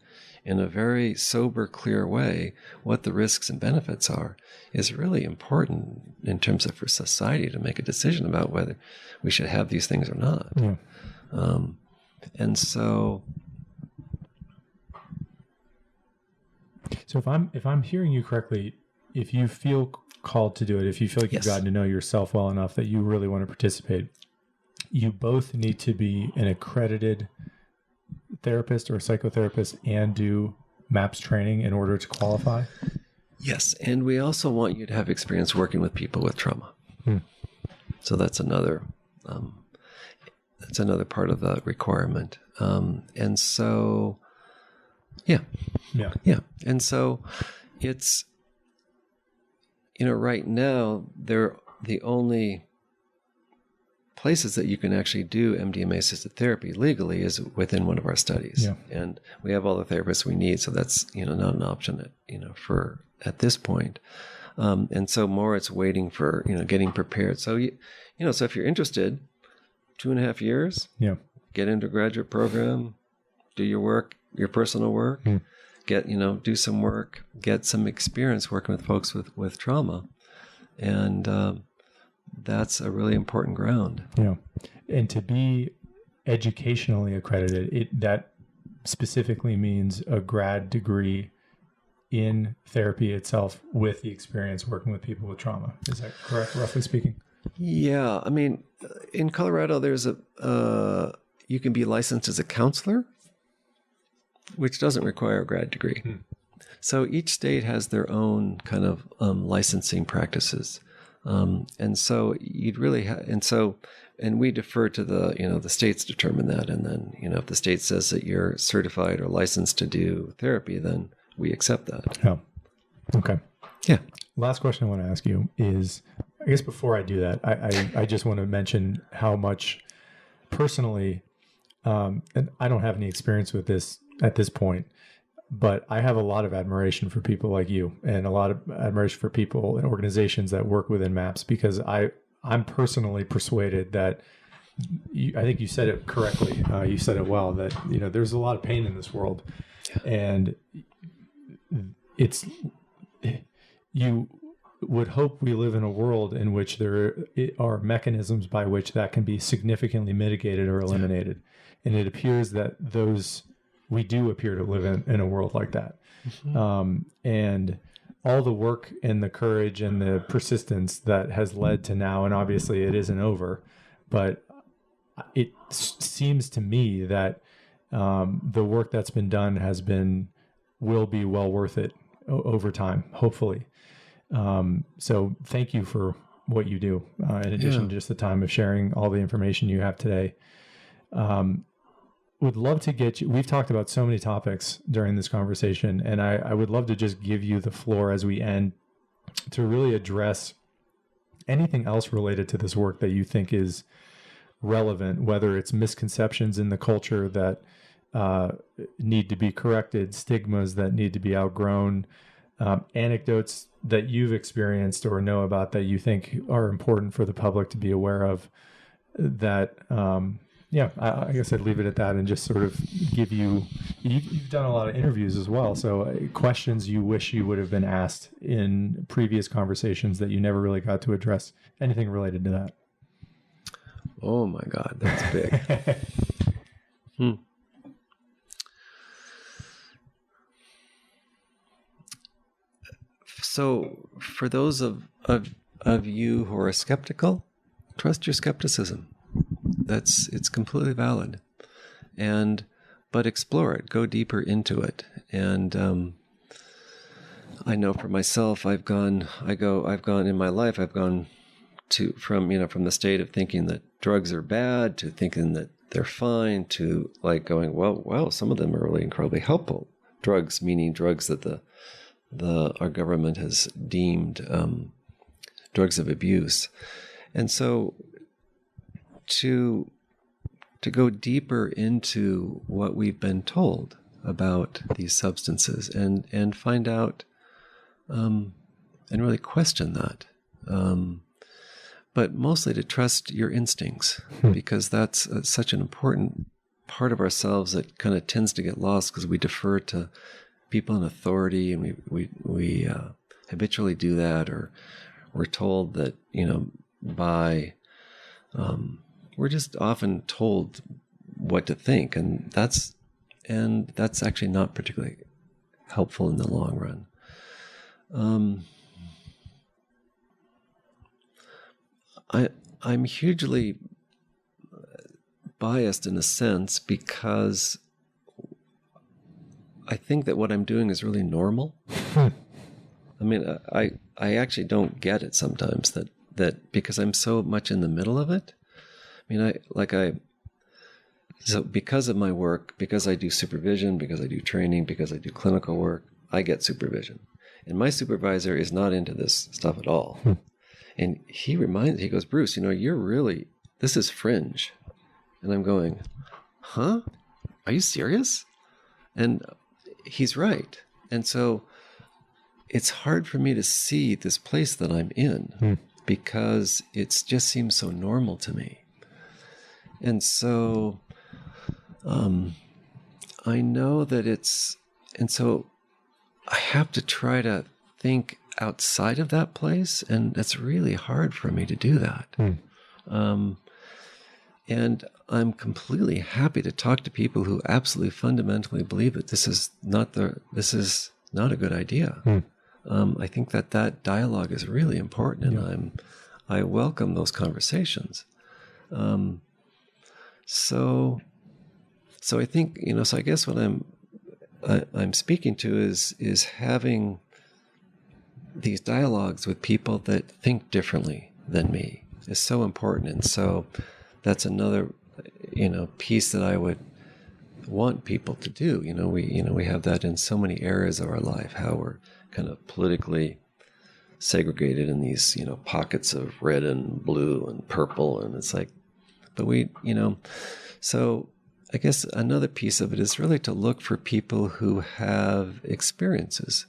in a very sober, clear way what the risks and benefits are, is really important in terms of for society to make a decision about whether we should have these things or not. Yeah. And so if I'm hearing you correctly, if you feel called to do it, if you feel like you've gotten to know yourself well enough that you really want to participate, you both need to be an accredited therapist or psychotherapist and do MAPS training in order to qualify? Yes. And we also want you to have experience working with people with trauma. So that's another part of the requirement. And so, yeah. And so it's, right now, they're the only places that you can actually do MDMA assisted therapy legally is within one of our studies. Yeah. And we have all the therapists we need. So that's, not an option at this point. And so more it's waiting for, getting prepared. So, so if you're interested, 2.5 years, get into a graduate program, do your work, your personal work, get, do some work, get some experience working with folks with trauma. And, that's a really important ground. Yeah. And to be educationally accredited, that specifically means a grad degree in therapy itself with the experience working with people with trauma. Is that correct, roughly speaking? Yeah. I mean, in Colorado, there's you can be licensed as a counselor, which doesn't require a grad degree. So each state has their own kind of licensing practices. And so you'd really and we defer to the states determine that. And then, if the state says that you're certified or licensed to do therapy, then we accept that. Yeah. Okay. Yeah. Last question I want to ask you is, I guess before I do that, I just want to mention how much personally, and I don't have any experience with this at this point, but I have a lot of admiration for people like you and a lot of admiration for people and organizations that work within MAPS, because I'm personally persuaded that I think you said it correctly. You said it well, that, there's a lot of pain in this world, and you would hope we live in a world in which there are mechanisms by which that can be significantly mitigated or eliminated. And it appears that we do appear to live in a world like that. And all the work and the courage and the persistence that has led to now, and obviously it isn't over, but it seems to me that the work that's been done will be well worth it over time, hopefully. So thank you for what you do, in addition to just the time of sharing all the information you have today. Would love to get you, we've talked about so many topics during this conversation, and I would love to just give you the floor as we end to really address anything else related to this work that you think is relevant, whether it's misconceptions in the culture that need to be corrected, stigmas that need to be outgrown, anecdotes that you've experienced or know about that you think are important for the public to be aware of, that, I guess I'd leave it at that and just sort of give you've done a lot of interviews as well. So questions you wish you would have been asked in previous conversations that you never really got to address, anything related to that. Oh my God, that's big. So for those of you who are skeptical, trust your skepticism. It's completely valid. But explore it, go deeper into it. And I know for myself, I've gone in my life, I've gone from the state of thinking that drugs are bad to thinking that they're fine to like going, well, some of them are really incredibly helpful. Drugs, meaning drugs that our government has deemed drugs of abuse. And so to go deeper into what we've been told about these substances and find out and really question that. But mostly to trust your instincts, because that's such an important part of ourselves that kind of tends to get lost because we defer to people in authority, and we habitually do that, or we're told that, by we're just often told what to think, and that's actually not particularly helpful in the long run. I'm hugely biased in a sense because I think that what I'm doing is really normal. I mean, I actually don't get it sometimes that because I'm so much in the middle of it. I mean, so because of my work, because I do supervision, because I do training, because I do clinical work, I get supervision. And my supervisor is not into this stuff at all. And he goes, Bruce, this is fringe. And I'm going, huh? Are you serious? And he's right. And so it's hard for me to see this place that I'm in because it just seems so normal to me. And so I know that and so I have to try to think outside of that place, and it's really hard for me to do that. And I'm completely happy to talk to people who absolutely fundamentally believe that this is not a good idea. I think that dialogue is really important, and I welcome those conversations. So I think, so I guess what I'm speaking to is having these dialogues with people that think differently than me is so important. And so that's another, piece that I would want people to do. We have that in so many areas of our life, how we're kind of politically segregated in these, pockets of red and blue and purple. And it's like, but so I guess another piece of it is really to look for people who have experiences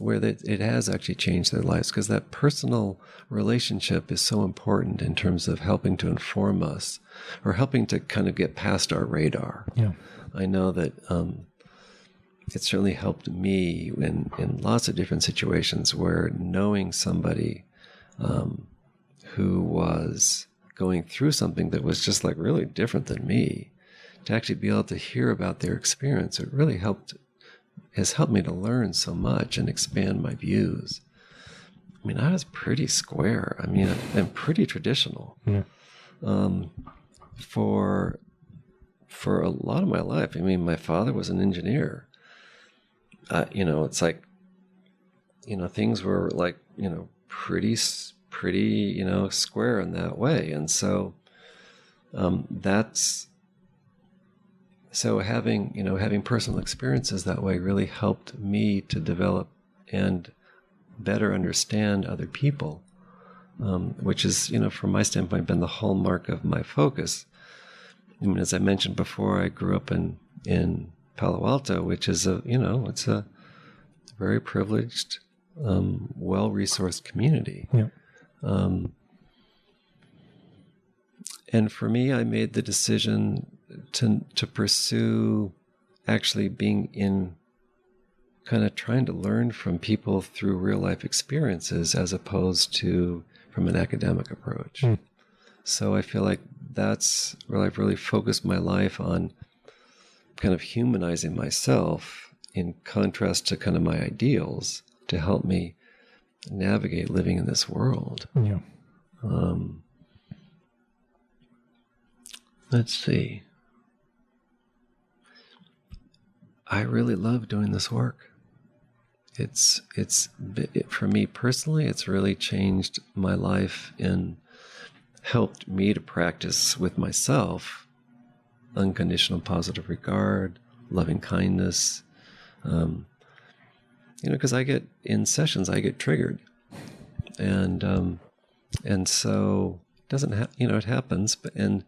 where it has actually changed their lives, because that personal relationship is so important in terms of helping to inform us or helping to kind of get past our radar. Yeah. I know that it certainly helped me in lots of different situations where knowing somebody who was going through something that was just like really different than me, to actually be able to hear about their experience, it really has helped me to learn so much and expand my views. I mean, I was pretty square. I mean, I'm pretty traditional. Yeah. For a lot of my life. I mean, my father was an engineer. It's like, things were like, pretty, square in that way. And so, so having personal experiences that way really helped me to develop and better understand other people. which is, from my standpoint, been the hallmark of my focus. I mean, as I mentioned before, I grew up in Palo Alto, which is it's a very privileged, well-resourced community. Yeah. And for me, I made the decision to pursue actually being in kind of trying to learn from people through real life experiences as opposed to from an academic approach. So I feel like that's where I've really focused my life on kind of humanizing myself in contrast to kind of my ideals to help me navigate living in this world. Yeah. Let's see. I really love doing this work. It's for me personally, it's really changed my life and helped me to practice with myself unconditional positive regard, loving kindness. Because in sessions I get triggered, and so it doesn't it happens. And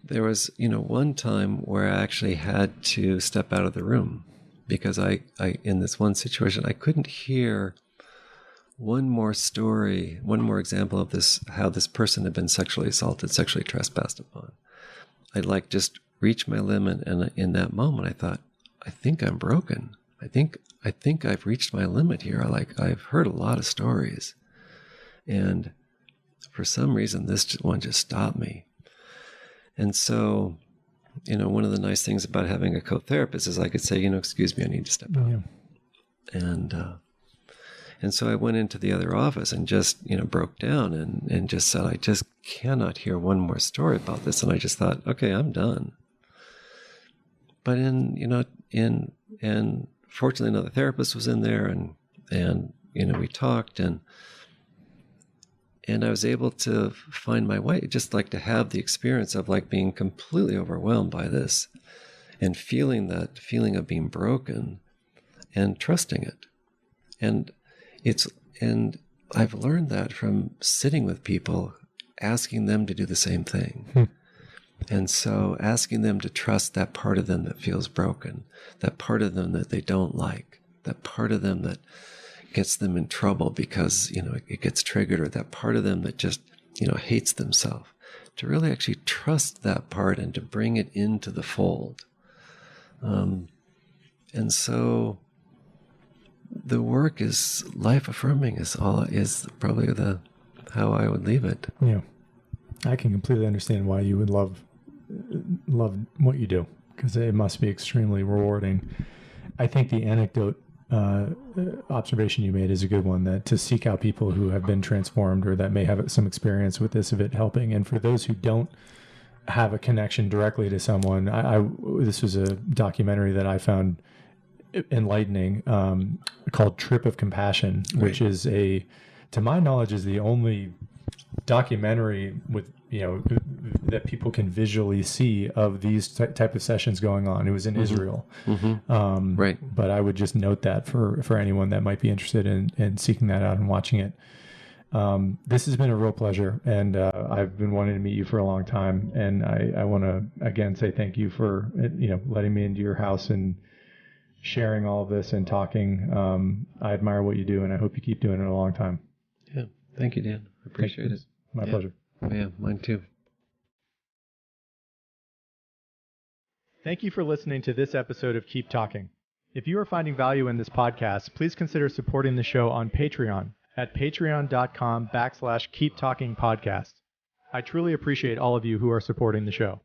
there was one time where I actually had to step out of the room because I in this one situation I couldn't hear one more story, one more example of this, how this person had been sexually assaulted, sexually trespassed upon. I'd just reached my limit, and in that moment I thought, I think I'm broken. I think I've reached my limit here. I've heard a lot of stories, and for some reason this one just stopped me. And so, one of the nice things about having a co-therapist is I could say, excuse me, I need to step out. Yeah. And so I went into the other office and just, broke down and just said, I just cannot hear one more story about this. And I just thought, okay, I'm done. But and fortunately another therapist was in there and we talked and I was able to find my way, just to have the experience of being completely overwhelmed by this and feeling that feeling of being broken and trusting it. And I've learned that from sitting with people, asking them to do the same thing. And so asking them to trust that part of them that feels broken, that part of them that they don't like, that part of them that gets them in trouble because, it gets triggered, or that part of them that just, hates themselves, to really actually trust that part and to bring it into the fold. And so the work is life affirming is probably how I would leave it. Yeah. I can completely understand why you would love what you do, because it must be extremely rewarding. I think the anecdote observation you made is a good one, that to seek out people who have been transformed or that may have some experience with this, of it helping. And for those who don't have a connection directly to someone, this was a documentary that I found enlightening, called Trip of Compassion, which is to my knowledge, is the only documentary with, that people can visually see of these type of sessions going on. It was in Israel. But I would just note that for anyone that might be interested in seeking that out and watching it. This has been a real pleasure, and I've been wanting to meet you for a long time. And I want to again say thank you for letting me into your house and sharing all of this and talking. I admire what you do, and I hope you keep doing it a long time. Yeah, thank you, Dan. I appreciate it. My pleasure. Yeah, mine too. Thank you for listening to this episode of Keep Talking. If you are finding value in this podcast, please consider supporting the show on Patreon at patreon.com/keeptalkingpodcast. I truly appreciate all of you who are supporting the show.